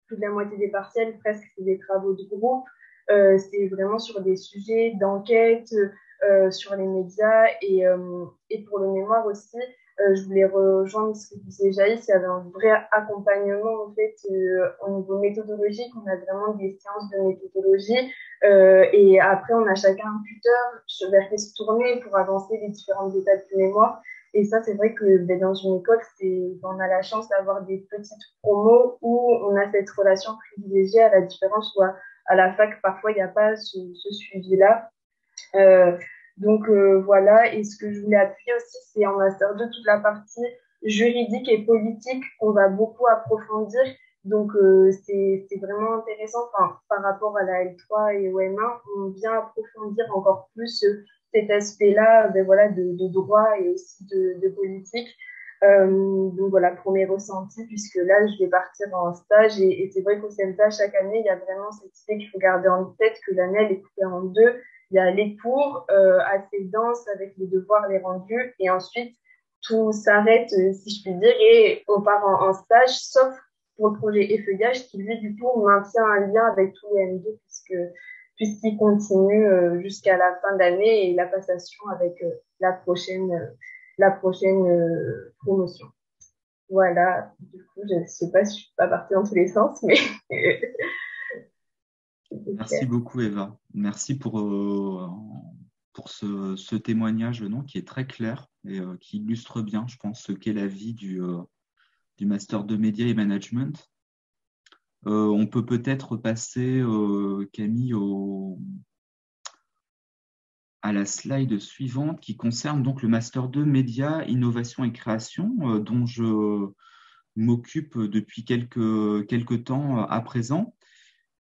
plus de la moitié des partiels, presque, c'est des travaux de groupe. C'est vraiment sur des sujets d'enquête, sur les médias et pour le mémoire aussi. Je voulais rejoindre ce que disait Jaïs, il y avait un vrai accompagnement en fait au niveau méthodologique. On a vraiment des séances de méthodologie et après on a chacun un tuteur vers qui se tourner pour avancer les différentes étapes du mémoire. Et ça, c'est vrai que dans une école, on a la chance d'avoir des petites promos où on a cette relation privilégiée à la différence où à la fac, parfois, il n'y a pas ce suivi-là. Donc, voilà. Et ce que je voulais appuyer aussi, c'est en Master 2, toute la partie juridique et politique qu'on va beaucoup approfondir. Donc, c'est vraiment intéressant. Enfin, par rapport à la L3 et au M1, on vient approfondir encore plus cet aspect-là voilà, de droit et aussi de politique. Donc voilà, premier ressenti, puisque là, je vais partir en stage et c'est vrai qu'au CELSA, chaque année, il y a vraiment cette idée qu'il faut garder en tête que l'année, elle est coupée en deux. Il y a les cours assez denses avec les devoirs, les rendus, et ensuite, tout s'arrête, si je puis dire, et on part en stage, sauf pour le projet Effeuillage qui, lui, du coup, maintient un lien avec tous les M2 puisqu'il continue jusqu'à la fin d'année et la passation avec la prochaine promotion. Voilà, du coup, je ne sais pas si je suis pas partie dans tous les sens, mais Merci beaucoup, Eva. Merci pour ce témoignage qui est très clair et qui illustre bien, je pense, ce qu'est la vie du Master de Média et Management. On peut peut-être passer, Camille, à la slide suivante qui concerne donc le Master 2 Média, Innovation et Création, dont je m'occupe depuis quelques temps à présent.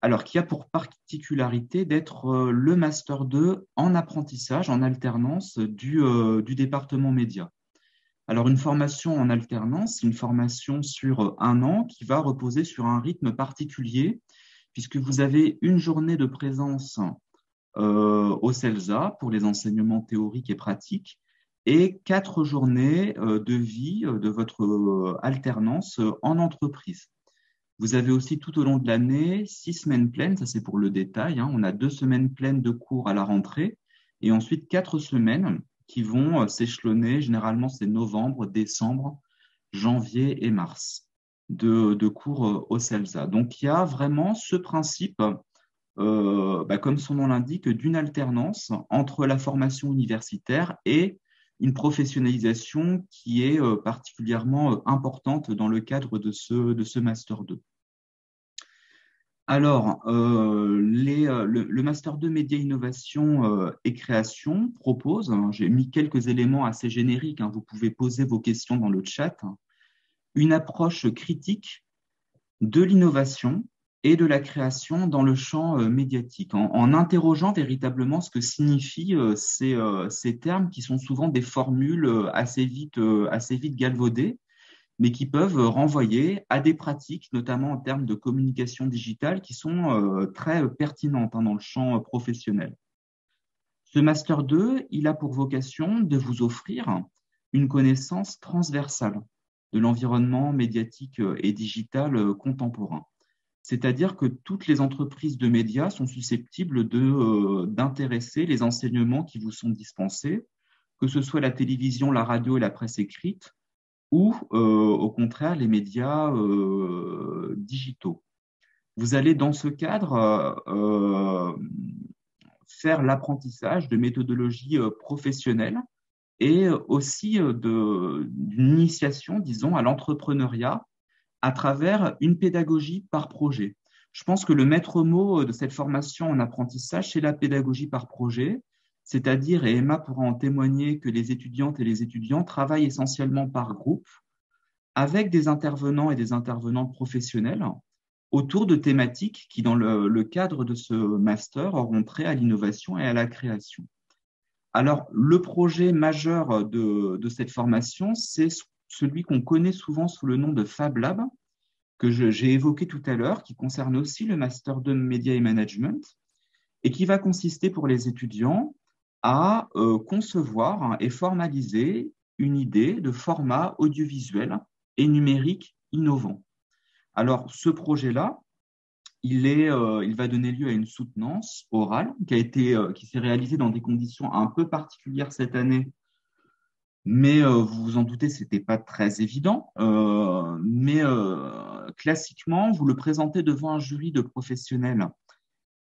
Alors, qui a pour particularité d'être le Master 2 en apprentissage, en alternance du département média. Alors, une formation en alternance, c'est une formation sur un an qui va reposer sur un rythme particulier, puisque vous avez une journée de présence au CELSA pour les enseignements théoriques et pratiques, et 4 journées de vie de votre alternance en entreprise. Vous avez aussi tout au long de l'année 6 semaines pleines, ça c'est pour le détail. On a 2 semaines pleines de cours à la rentrée et ensuite 4 semaines qui vont s'échelonner. Généralement, c'est novembre, décembre, janvier et mars de cours au CELSA. Donc, il y a vraiment ce principe, comme son nom l'indique, d'une alternance entre la formation universitaire et une professionnalisation qui est particulièrement importante dans le cadre de ce Master 2. Alors, le Master 2 Média, Innovation et Création propose, j'ai mis quelques éléments assez génériques, vous pouvez poser vos questions dans le chat, une approche critique de l'innovation et de la création dans le champ médiatique, en interrogeant véritablement ce que signifient ces termes qui sont souvent des formules assez vite galvaudées, mais qui peuvent renvoyer à des pratiques, notamment en termes de communication digitale, qui sont très pertinentes dans le champ professionnel. Ce Master 2, il a pour vocation de vous offrir une connaissance transversale de l'environnement médiatique et digital contemporain. C'est-à-dire que toutes les entreprises de médias sont susceptibles d'intéresser les enseignements qui vous sont dispensés, que ce soit la télévision, la radio et la presse écrite, ou au contraire les médias digitaux. Vous allez dans ce cadre faire l'apprentissage de méthodologies professionnelles et aussi d'une initiation, disons, à l'entrepreneuriat à travers une pédagogie par projet. Je pense que le maître mot de cette formation en apprentissage, c'est la pédagogie par projet, c'est-à-dire, et Emma pourra en témoigner, que les étudiantes et les étudiants travaillent essentiellement par groupe avec des intervenants et des intervenantes professionnelles autour de thématiques qui, dans le cadre de ce master, auront trait à l'innovation et à la création. Alors, le projet majeur de cette formation, c'est celui qu'on connaît souvent sous le nom de Fab Lab, que j'ai évoqué tout à l'heure, qui concerne aussi le Master 2 Média et Management, et qui va consister pour les étudiants à concevoir et formaliser une idée de format audiovisuel et numérique innovant. Alors, ce projet-là, il va donner lieu à une soutenance orale qui s'est réalisée dans des conditions un peu particulières cette année, mais vous vous en doutez, ce n'était pas très évident. Mais classiquement, vous le présentez devant un jury de professionnels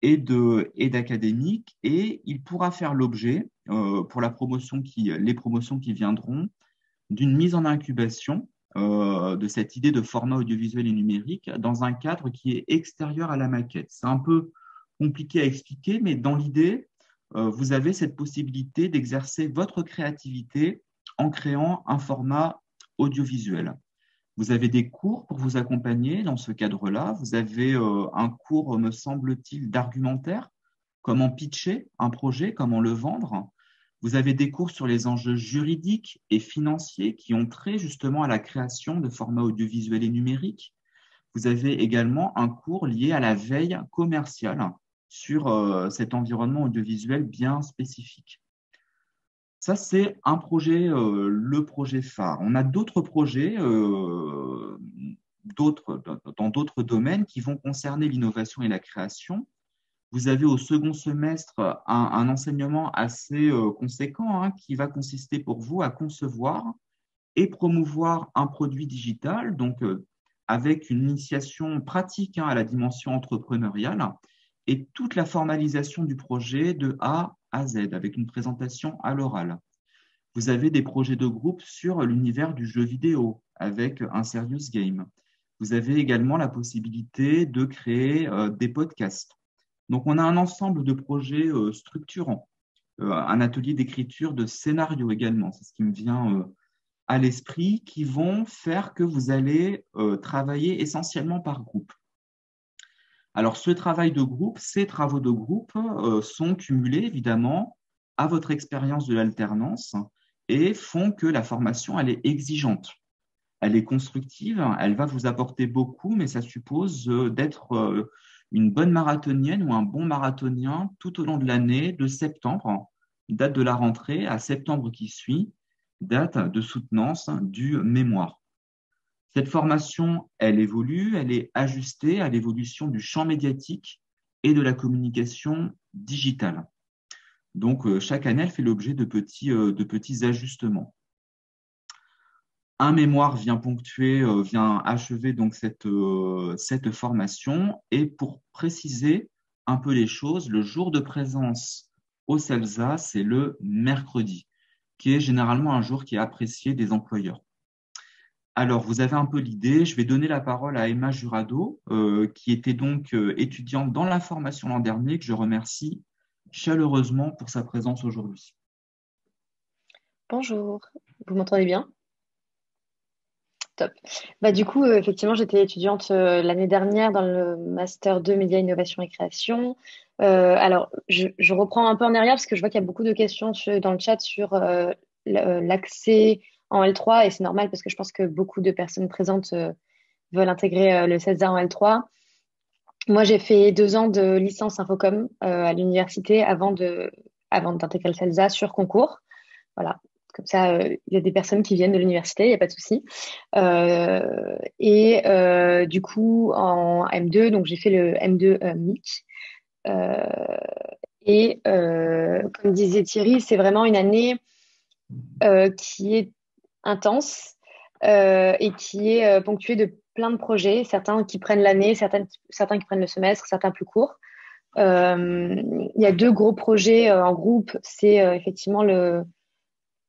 et d'académiques, et il pourra faire l'objet, pour les promotions qui viendront, d'une mise en incubation de cette idée de format audiovisuel et numérique dans un cadre qui est extérieur à la maquette. C'est un peu compliqué à expliquer, mais dans l'idée, vous avez cette possibilité d'exercer votre créativité en créant un format audiovisuel. Vous avez des cours pour vous accompagner dans ce cadre-là. Vous avez un cours, me semble-t-il, d'argumentaire, comment pitcher un projet, comment le vendre. Vous avez des cours sur les enjeux juridiques et financiers qui ont trait justement à la création de formats audiovisuels et numériques. Vous avez également un cours lié à la veille commerciale sur cet environnement audiovisuel bien spécifique. Ça, c'est un projet, le projet phare. On a d'autres projets dans d'autres domaines qui vont concerner l'innovation et la création. Vous avez au second semestre un enseignement assez conséquent hein, qui va consister pour vous à concevoir et promouvoir un produit digital, donc avec une initiation pratique hein, à la dimension entrepreneuriale et toute la formalisation du projet de A à Z avec une présentation à l'oral. Vous avez des projets de groupe sur l'univers du jeu vidéo avec un serious game. Vous avez également la possibilité de créer des podcasts. Donc, on a un ensemble de projets structurants, un atelier d'écriture de scénario également, c'est ce qui me vient à l'esprit, qui vont faire que vous allez travailler essentiellement par groupe. Alors, ce travail de groupe, ces travaux de groupe sont cumulés évidemment à votre expérience de l'alternance et font que la formation, elle est exigeante. Elle est constructive, elle va vous apporter beaucoup, mais ça suppose d'être une bonne marathonienne ou un bon marathonien tout au long de l'année, de septembre, date de la rentrée, à septembre qui suit, date de soutenance du mémoire. Cette formation, elle évolue, elle est ajustée à l'évolution du champ médiatique et de la communication digitale. Donc, chaque année, elle fait l'objet de petits ajustements. Un mémoire vient ponctuer, vient achever donc cette formation. Et pour préciser un peu les choses, le jour de présence au CELSA, c'est le mercredi, qui est généralement un jour qui est apprécié des employeurs. Alors, vous avez un peu l'idée. Je vais donner la parole à Emma Jurado, qui était donc étudiante dans la formation l'an dernier, que je remercie chaleureusement pour sa présence aujourd'hui. Bonjour, vous m'entendez bien? Top. Du coup, effectivement, j'étais étudiante l'année dernière dans le Master 2 Média, Innovation et Création. Alors, je reprends un peu en arrière parce que je vois qu'il y a beaucoup de questions dans le chat sur l'accès en L3 et c'est normal parce que je pense que beaucoup de personnes présentes veulent intégrer le CELSA en L3. Moi, j'ai fait 2 ans de licence Infocom à l'université avant d'intégrer le CELSA sur concours. Voilà. Comme ça, il y a des personnes qui viennent de l'université, il n'y a pas de souci. Du coup, en M2, donc j'ai fait le M2 MIC. Comme disait Thierry, c'est vraiment une année qui est intense et qui est ponctuée de plein de projets, certains qui prennent l'année, certains qui prennent le semestre, certains plus courts. Il y a 2 gros projets en groupe, c'est effectivement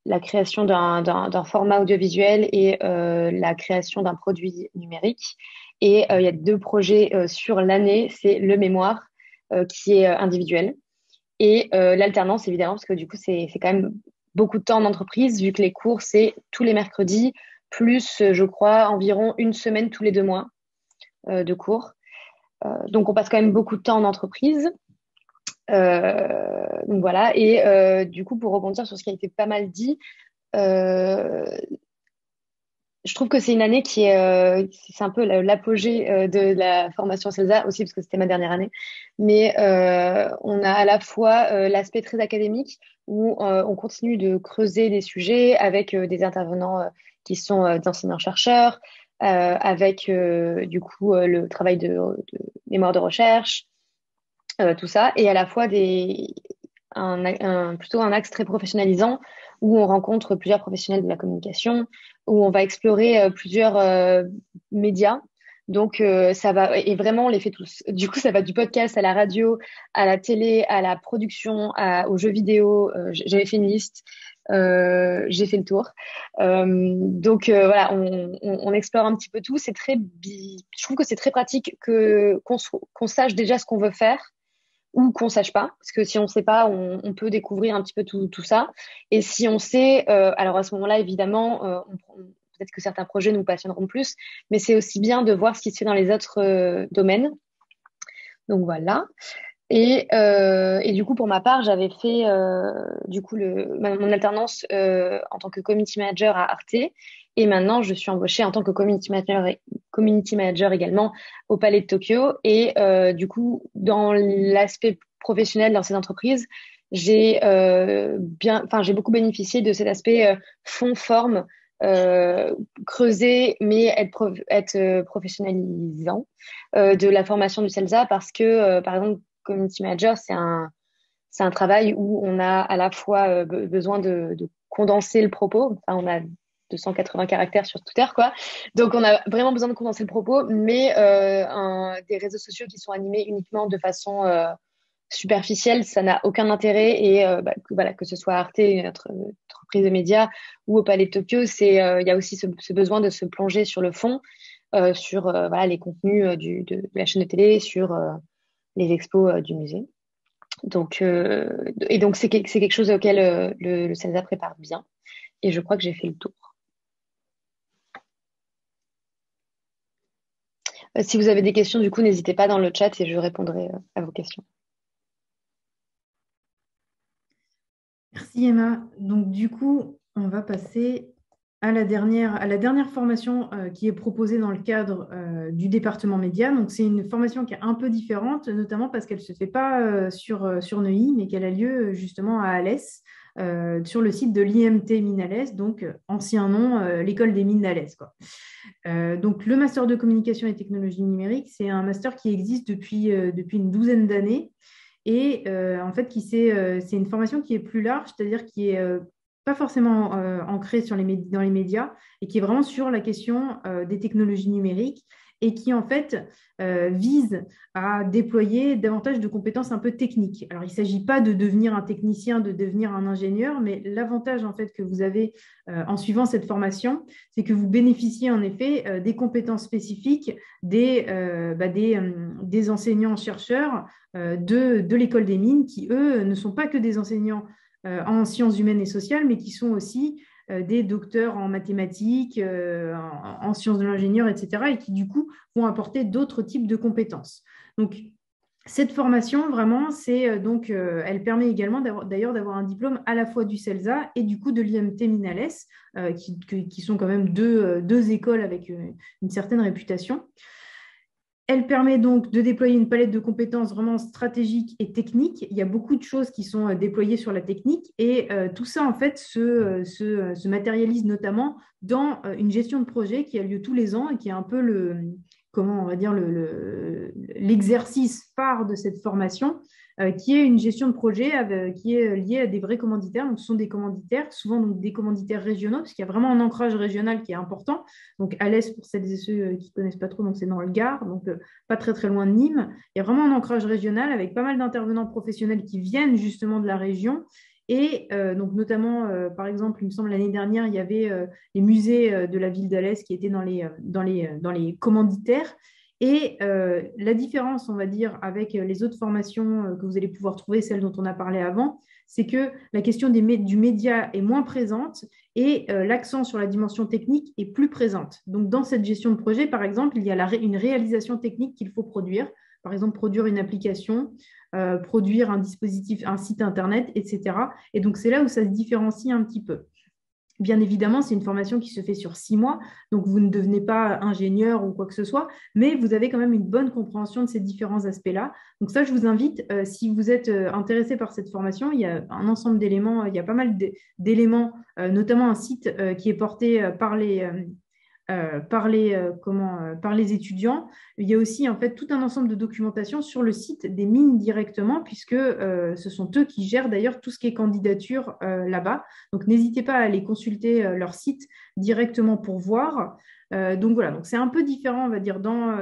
la création d'un format audiovisuel et la création d'un produit numérique. Et il y a 2 projets sur l'année, c'est le mémoire qui est individuel et l'alternance évidemment parce que du coup c'est quand même beaucoup de temps en entreprise vu que les cours c'est tous les mercredis plus je crois environ 1 semaine tous les 2 mois de cours. Donc on passe quand même beaucoup de temps en entreprise. Donc voilà, et du coup pour rebondir sur ce qui a été pas mal dit, je trouve que c'est une année qui est c'est un peu l'apogée de la formation CELSA aussi parce que c'était ma dernière année, mais on a à la fois l'aspect très académique où on continue de creuser des sujets avec des intervenants qui sont des enseignants-chercheurs, avec du coup le travail de mémoire de recherche, tout ça, et à la fois plutôt un axe très professionnalisant où on rencontre plusieurs professionnels de la communication, où on va explorer plusieurs médias. Donc, ça va, et vraiment, on les fait tous. Du coup, ça va du podcast à la radio, à la télé, à la production, aux jeux vidéo. J'avais fait une liste, j'ai fait le tour. Voilà, on explore un petit peu tout. Je trouve que c'est très pratique qu'on sache déjà ce qu'on veut faire ou qu'on sache pas, parce que si on sait pas, on peut découvrir un petit peu tout ça. Et si on sait, alors à ce moment-là, évidemment, peut-être que certains projets nous passionneront plus, mais c'est aussi bien de voir ce qui se fait dans les autres domaines. Donc voilà. Et du coup, pour ma part, j'avais fait du coup mon alternance en tant que community manager à Arte. Et maintenant, je suis embauchée en tant que community manager également au Palais de Tokyo. Et du coup, dans l'aspect professionnel dans ces entreprises, j'ai beaucoup bénéficié de cet aspect fond-forme, creuser, mais être professionnalisant de la formation du CELSA parce que, par exemple, Community Manager, c'est un travail où on a à la fois besoin de condenser le propos. Enfin, on a 280 caractères sur Twitter, quoi. Donc, on a vraiment besoin de condenser le propos, mais des réseaux sociaux qui sont animés uniquement de façon superficielle, ça n'a aucun intérêt. Et voilà, que ce soit Arte, notre entreprise de médias, ou au Palais de Tokyo, il y a aussi ce besoin de se plonger sur le fond, sur voilà, les contenus de la chaîne de télé, sur les expos du musée. Donc, c'est quelque chose auquel le CELSA prépare bien. Et je crois que j'ai fait le tour. Si vous avez des questions, du coup, n'hésitez pas dans le chat et je répondrai à vos questions. Merci Emma. Donc du coup, on va passer à la dernière formation qui est proposée dans le cadre du département média. Donc c'est une formation qui est un peu différente, notamment parce qu'elle ne se fait pas sur Neuilly, mais qu'elle a lieu justement à Alès, sur le site de l'IMT Mines-Alès, donc ancien nom, l'école des mines d'Alès, quoi. Donc le master de communication et technologie numérique, c'est un master qui existe depuis une douzaine d'années. Et en fait, c'est une formation qui est plus large, c'est-à-dire qui est pas forcément ancrée dans les médias et qui est vraiment sur la question des technologies numériques et qui en fait vise à déployer davantage de compétences un peu techniques. Alors, il ne s'agit pas de devenir un technicien, de devenir un ingénieur, mais l'avantage en fait que vous avez en suivant cette formation, c'est que vous bénéficiez en effet des compétences spécifiques des enseignants-chercheurs de l'école des mines qui, eux, ne sont pas que des enseignants en sciences humaines et sociales, mais qui sont aussi des docteurs en mathématiques, en sciences de l'ingénieur, etc., et qui, du coup, vont apporter d'autres types de compétences. Donc, cette formation, vraiment, elle permet également d'ailleurs d'avoir un diplôme à la fois du CELSA et du coup de l'IMT Mines-Alès, qui sont quand même deux écoles avec une certaine réputation. Elle permet donc de déployer une palette de compétences vraiment stratégiques et techniques. Il y a beaucoup de choses qui sont déployées sur la technique et tout ça, en fait, se matérialise notamment dans une gestion de projet qui a lieu tous les ans et qui est un peu l'exercice phare de cette formation, qui est une gestion de projet qui est liée à des vrais commanditaires. Donc, ce sont des commanditaires, souvent donc, des commanditaires régionaux, parce qu'il y a vraiment un ancrage régional qui est important. Donc, Alès, pour celles et ceux qui ne connaissent pas trop, donc c'est dans le Gard, donc pas très, très loin de Nîmes. Il y a vraiment un ancrage régional avec pas mal d'intervenants professionnels qui viennent justement de la région. Et donc notamment, par exemple, il me semble l'année dernière, il y avait les musées de la ville d'Alès qui étaient dans les commanditaires. Et la différence, on va dire, avec les autres formations que vous allez pouvoir trouver, celles dont on a parlé avant, c'est que la question du média est moins présente et l'accent sur la dimension technique est plus présente. Donc, dans cette gestion de projet, par exemple, il y a une réalisation technique qu'il faut produire. Par exemple, produire une application, produire un dispositif, un site Internet, etc. Et donc, c'est là où ça se différencie un petit peu. Bien évidemment, c'est une formation qui se fait sur 6 mois, donc vous ne devenez pas ingénieur ou quoi que ce soit, mais vous avez quand même une bonne compréhension de ces différents aspects-là. Donc ça, je vous invite, si vous êtes intéressé par cette formation, il y a un ensemble d'éléments, il y a pas mal d'éléments, notamment un site qui est porté par les étudiants. Il y a aussi en fait tout un ensemble de documentation sur le site des mines directement, puisque ce sont eux qui gèrent d'ailleurs tout ce qui est candidature là-bas. Donc n'hésitez pas à aller consulter leur site directement pour voir. Donc voilà, donc c'est un peu différent, on va dire, dans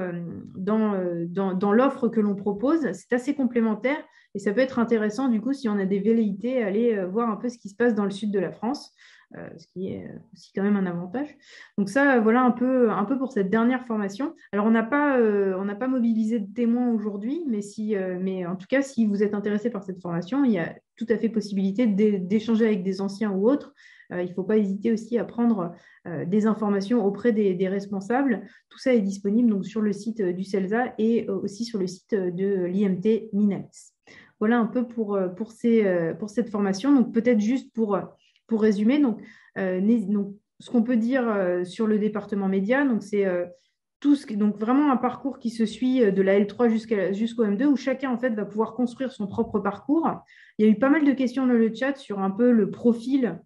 l'offre que l'on propose. C'est assez complémentaire et ça peut être intéressant du coup si on a des velléités à aller voir un peu ce qui se passe dans le sud de la France. Ce qui est aussi quand même un avantage. Donc ça, voilà un peu pour cette dernière formation. Alors, on n'a pas mobilisé de témoins aujourd'hui, mais en tout cas, si vous êtes intéressé par cette formation, il y a tout à fait possibilité d'échanger avec des anciens ou autres. Il ne faut pas hésiter aussi à prendre des informations auprès des responsables. Tout ça est disponible donc, sur le site du CELSA et aussi sur le site de l'IMT Mines-Alès. Voilà un peu pour cette formation. Donc, peut-être juste pour résumer, donc, ce qu'on peut dire sur le département média, donc c'est donc vraiment un parcours qui se suit de la L3 jusqu'au M2, où chacun en fait va pouvoir construire son propre parcours. Il y a eu pas mal de questions dans le chat sur un peu le profil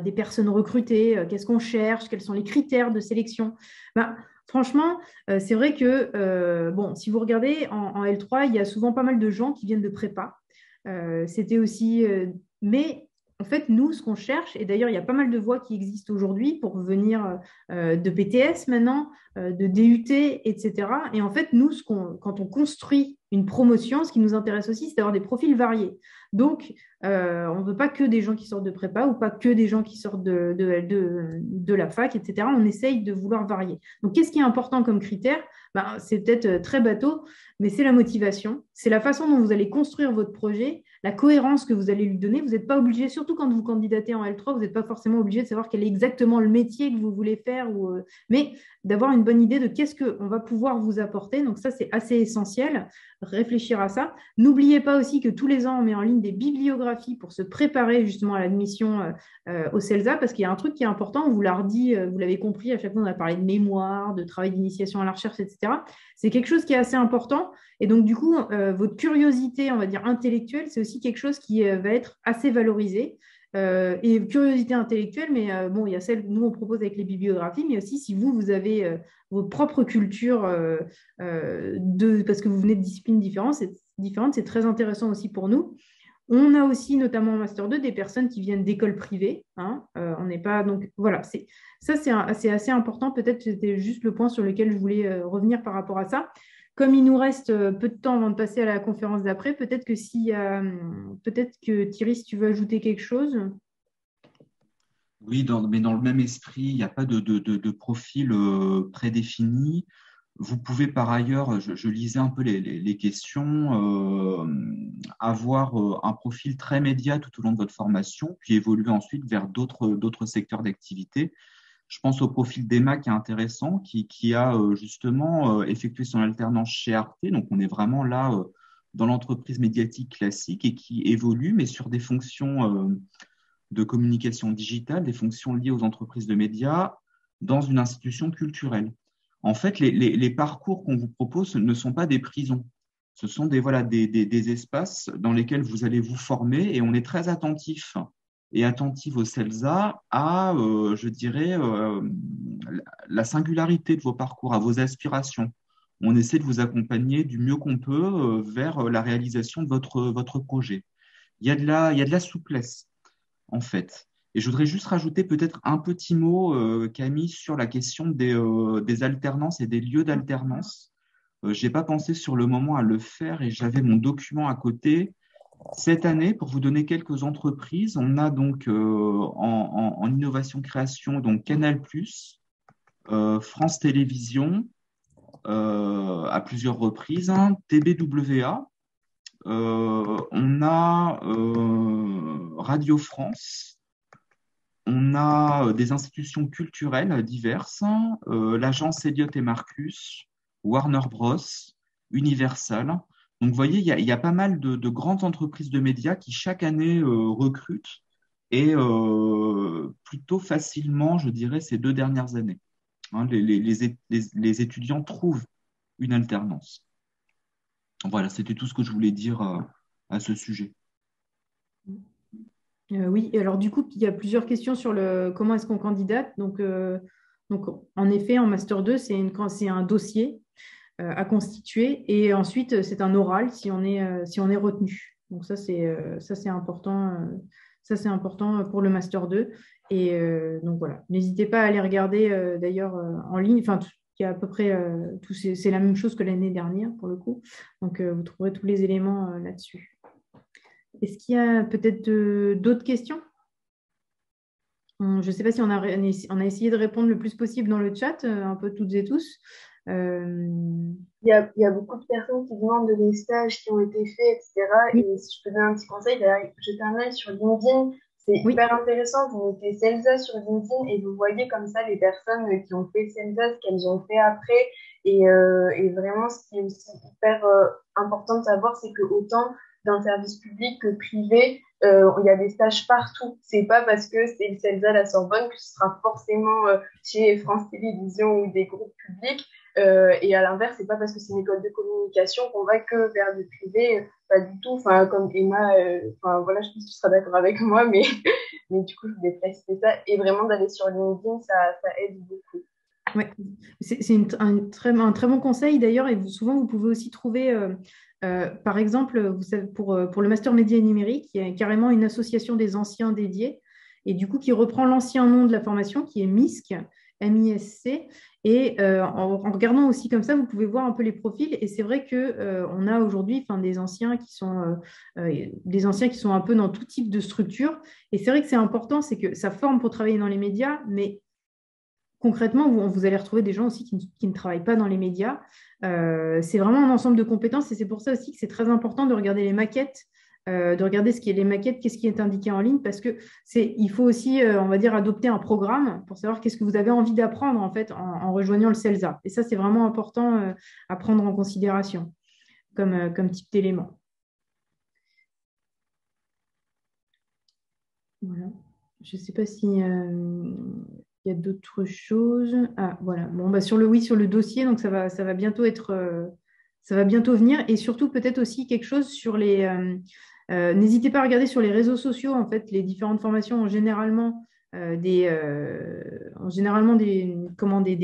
des personnes recrutées, qu'est-ce qu'on cherche, quels sont les critères de sélection. Ben, franchement, c'est vrai que, bon, si vous regardez en L3, il y a souvent pas mal de gens qui viennent de prépa. C'était aussi... mais en fait, nous, ce qu'on cherche, et d'ailleurs, il y a pas mal de voies qui existent aujourd'hui pour venir de BTS maintenant, de DUT, etc. Et en fait, nous, quand on construit une promotion, ce qui nous intéresse aussi, c'est d'avoir des profils variés. Donc, on ne veut pas que des gens qui sortent de prépa ou pas que des gens qui sortent de la fac, etc. On essaye de vouloir varier. Donc, qu'est-ce qui est important comme critère? Ben, c'est peut-être très bateau, mais c'est la motivation, c'est la façon dont vous allez construire votre projet, la cohérence que vous allez lui donner. Vous n'êtes pas obligé, surtout quand vous candidatez en L3, vous n'êtes pas forcément obligé de savoir quel est exactement le métier que vous voulez faire, mais d'avoir une bonne idée de qu'est-ce qu'on va pouvoir vous apporter. Donc ça, c'est assez essentiel, réfléchir à ça. N'oubliez pas aussi que tous les ans, on met en ligne des bibliographies pour se préparer justement à l'admission au CELSA, parce qu'il y a un truc qui est important, on vous l'a redit, vous l'avez compris, à chaque fois on a parlé de mémoire, de travail d'initiation à la recherche, etc. C'est quelque chose qui est assez important. Et donc, du coup, votre curiosité, on va dire, intellectuelle, c'est aussi quelque chose qui va être assez valorisé. Et curiosité intellectuelle, mais bon, il y a celle que nous, on propose avec les bibliographies, mais aussi si vous avez votre propre culture, parce que vous venez de disciplines différentes, c'est très intéressant aussi pour nous. On a aussi, notamment en Master 2, des personnes qui viennent d'écoles privées. Hein. On n'est pas... Donc, voilà, c'est assez important. Peut-être que c'était juste le point sur lequel je voulais revenir par rapport à ça. Comme il nous reste peu de temps avant de passer à la conférence d'après, peut-être que Thierry, si tu veux ajouter quelque chose. Oui, mais dans le même esprit, il n'y a pas de profil prédéfini. Vous pouvez par ailleurs, je lisais un peu les questions, avoir un profil très média tout au long de votre formation, puis évoluer ensuite vers d'autres secteurs d'activité. Je pense au profil d'Emma qui est intéressant, qui a justement effectué son alternance chez Arte. Donc, on est vraiment là dans l'entreprise médiatique classique et qui évolue, mais sur des fonctions de communication digitale, des fonctions liées aux entreprises de médias dans une institution culturelle. En fait, les parcours qu'on vous propose ne sont pas des prisons. Ce sont des espaces dans lesquels vous allez vous former et on est très attentif et attentive au CELSA à, je dirais, la singularité de vos parcours, à vos aspirations. On essaie de vous accompagner du mieux qu'on peut vers la réalisation de votre projet. Il y a de la souplesse, en fait. Et je voudrais juste rajouter peut-être un petit mot, Camille, sur la question des alternances et des lieux d'alternance. Je n'ai pas pensé sur le moment à le faire et j'avais mon document à côté. Cette année, pour vous donner quelques entreprises, on a donc en innovation création donc Canal+, France Télévisions à plusieurs reprises, hein, TBWA, on a Radio France, on a des institutions culturelles diverses, l'agence Elliott et Marcus, Warner Bros, Universal. Donc, vous voyez, il y a pas mal de grandes entreprises de médias qui, chaque année, recrutent et plutôt facilement, je dirais, ces 2 dernières années. Hein, les étudiants trouvent une alternance. Voilà, c'était tout ce que je voulais dire à ce sujet. Oui, et alors du coup, il y a plusieurs questions sur comment est-ce qu'on candidate. Donc, en effet, en Master 2, c'est un dossier à constituer et ensuite, c'est un oral si on est retenu. Donc, ça, c'est important. Ça, c'est important pour le Master 2. Et donc, voilà. N'hésitez pas à aller regarder d'ailleurs en ligne. Enfin, il y a à peu près c'est la même chose que l'année dernière pour le coup. Donc, vous trouverez tous les éléments là-dessus. Est-ce qu'il y a peut-être d'autres questions? Je ne sais pas si on a essayé de répondre le plus possible dans le chat, un peu toutes et tous. Il y a beaucoup de personnes qui demandent des stages qui ont été faits, etc. Oui. Et si je peux donner un petit conseil, d'ailleurs, jeter un œil sur LinkedIn. C'est hyper intéressant. Vous mettez CELSA sur LinkedIn et vous voyez comme ça les personnes qui ont fait CELSA, ce qu'elles ont fait après. Et vraiment, ce qui est aussi hyper important de savoir, c'est que autant dans le service public que privé, il y a des stages partout. C'est pas parce que c'est le CELSA à la Sorbonne que ce sera forcément chez France Télévisions ou des groupes publics. Et à l'inverse, c'est pas parce que c'est une école de communication qu'on va que vers du privé, pas du tout. Enfin, comme Emma, voilà, je pense que tu seras d'accord avec moi, mais, mais du coup, je voulais préciser ça. Et vraiment, d'aller sur LinkedIn, ça aide beaucoup. Ouais. C'est un très bon conseil d'ailleurs, et souvent vous pouvez aussi trouver, par exemple, vous savez, pour le master média et numérique, il y a carrément une association des anciens dédiés, et du coup qui reprend l'ancien nom de la formation qui est MISC, MISC, et en regardant aussi comme ça, vous pouvez voir un peu les profils, et c'est vrai que on a aujourd'hui, des anciens qui sont un peu dans tout type de structure, et c'est vrai que c'est important, c'est que ça forme pour travailler dans les médias, mais concrètement, vous allez retrouver des gens aussi qui ne travaillent pas dans les médias. C'est vraiment un ensemble de compétences et c'est pour ça aussi que c'est très important de regarder les maquettes, de regarder ce qui est les maquettes, qu'est-ce qui est indiqué en ligne, parce que il faut aussi, on va dire, adopter un programme pour savoir qu'est-ce que vous avez envie d'apprendre en fait en rejoignant le CELSA. Et ça, c'est vraiment important à prendre en considération comme type d'élément. Voilà. Je ne sais pas si il y a d'autres choses. Ah, voilà. Bon, bah, sur le dossier, donc ça va bientôt ça va bientôt venir. Et surtout, peut-être aussi quelque chose sur n'hésitez pas à regarder sur les réseaux sociaux, en fait, les différentes formations ont généralement des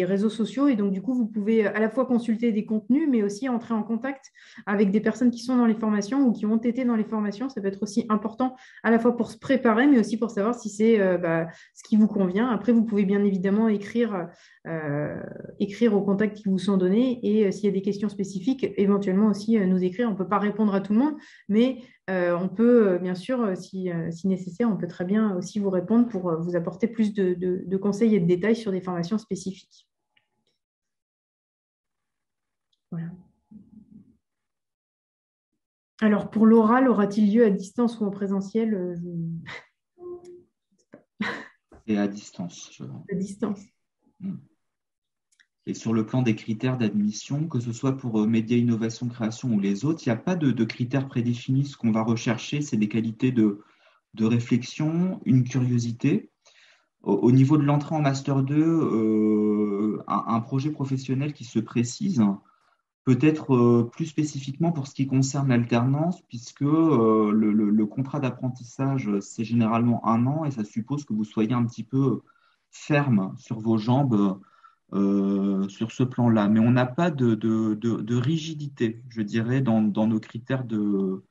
réseaux sociaux. Et donc, du coup, vous pouvez à la fois consulter des contenus, mais aussi entrer en contact avec des personnes qui sont dans les formations ou qui ont été dans les formations. Ça peut être aussi important à la fois pour se préparer, mais aussi pour savoir si c'est ce qui vous convient. Après, vous pouvez bien évidemment écrire aux contacts qui vous sont donnés et s'il y a des questions spécifiques, éventuellement aussi nous écrire. On ne peut pas répondre à tout le monde, mais on peut, bien sûr, si nécessaire, on peut très bien aussi vous répondre pour vous apporter plus de conseils et de détails sur des formations spécifiques. Voilà. Alors, pour l'oral, aura-t-il lieu à distance ou en présentiel? Et à distance. À distance. Et sur le plan des critères d'admission, que ce soit pour Média Innovation Création ou les autres, il n'y a pas de critères prédéfinis. Ce qu'on va rechercher, c'est des qualités de réflexion, une curiosité. Au niveau de l'entrée en Master 2, un projet professionnel qui se précise, peut-être plus spécifiquement pour ce qui concerne l'alternance, puisque le contrat d'apprentissage, c'est généralement 1 an et ça suppose que vous soyez un petit peu ferme sur vos jambes sur ce plan-là. Mais on n'a pas de rigidité, je dirais, dans nos critères de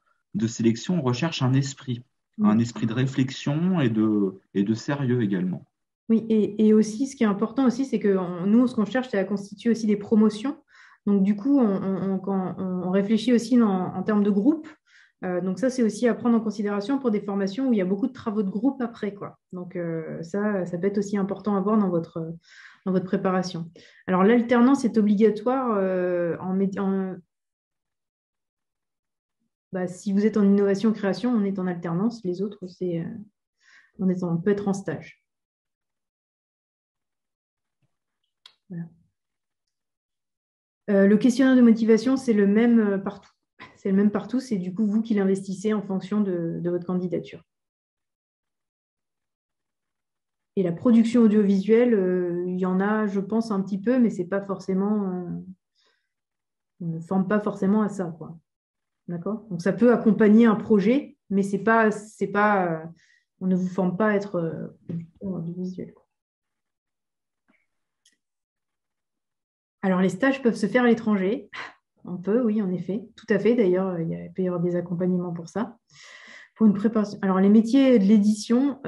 sélection. On recherche un esprit de réflexion et de sérieux également. Oui, et aussi, ce qui est important aussi, c'est que nous, ce qu'on cherche, c'est à constituer aussi des promotions. Donc, du coup, on réfléchit aussi en termes de groupe. Donc, ça, c'est aussi à prendre en considération pour des formations où il y a beaucoup de travaux de groupe après, quoi. Donc, ça peut être aussi important à voir dans votre préparation. Alors, l'alternance est obligatoire si vous êtes en innovation-création, on est en alternance. Les autres, on peut être en stage. Voilà. Le questionnaire de motivation, c'est le même partout. C'est le même partout, c'est du coup vous qui l'investissez en fonction de votre candidature. Et la production audiovisuelle, il y en a, je pense, un petit peu, mais c'est pas forcément. On ne forme pas forcément à ça, quoi. D'accord? Donc ça peut accompagner un projet, mais on ne vous forme pas à être producteur audiovisuel, quoi. Alors, les stages peuvent se faire à l'étranger. On peut, oui, en effet. Tout à fait. D'ailleurs, peut y avoir des accompagnements pour ça. Pour une préparation. Alors, les métiers de l'édition,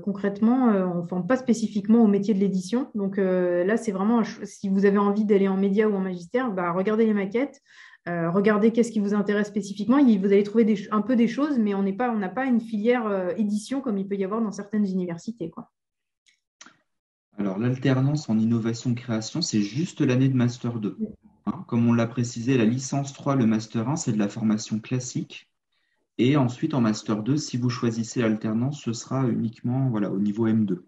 concrètement, on ne forme pas spécifiquement au métier de l'édition. Donc là, c'est vraiment, si vous avez envie d'aller en média ou en magistère, regardez les maquettes, regardez qu'est-ce qui vous intéresse spécifiquement. Vous allez trouver un peu des choses, mais on n'a pas une filière édition comme il peut y avoir dans certaines universités, quoi. Alors, l'alternance en innovation-création, c'est juste l'année de Master 2. Comme on l'a précisé, la licence 3, le Master 1, c'est de la formation classique. Et ensuite, en Master 2, si vous choisissez l'alternance, ce sera uniquement au niveau M2.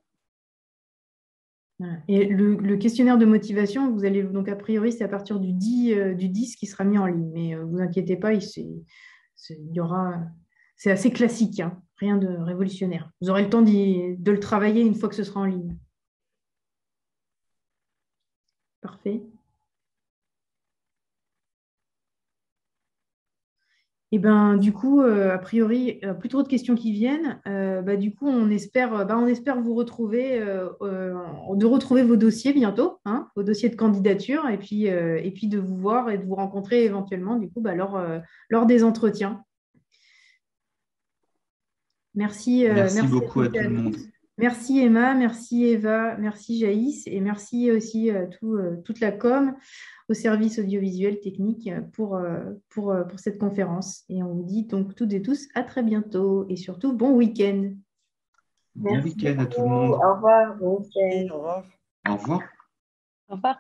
Voilà. Et le questionnaire de motivation, vous allez donc a priori, c'est à partir du 10 qui sera mis en ligne. Mais vous inquiétez pas, c'est assez classique, hein, rien de révolutionnaire. Vous aurez le temps de le travailler une fois que ce sera en ligne. Parfait. Et ben, du coup, a priori, plus trop de questions qui viennent. Du coup, on espère vous retrouver, de retrouver vos dossiers bientôt, hein, vos dossiers de candidature, et puis de vous voir et de vous rencontrer éventuellement, du coup, lors des entretiens. Merci Merci à beaucoup à toutes et tout à le monde. tous. Merci Emma, merci Eva, merci Jaïs, et merci aussi toute la com au service audiovisuel technique pour cette conférence. Et on vous dit donc toutes et tous à très bientôt et surtout bon week-end. Bon Merci week-end à tout le beaucoup. monde. Au revoir. Bon Et week-end. au revoir. Au revoir. Au revoir.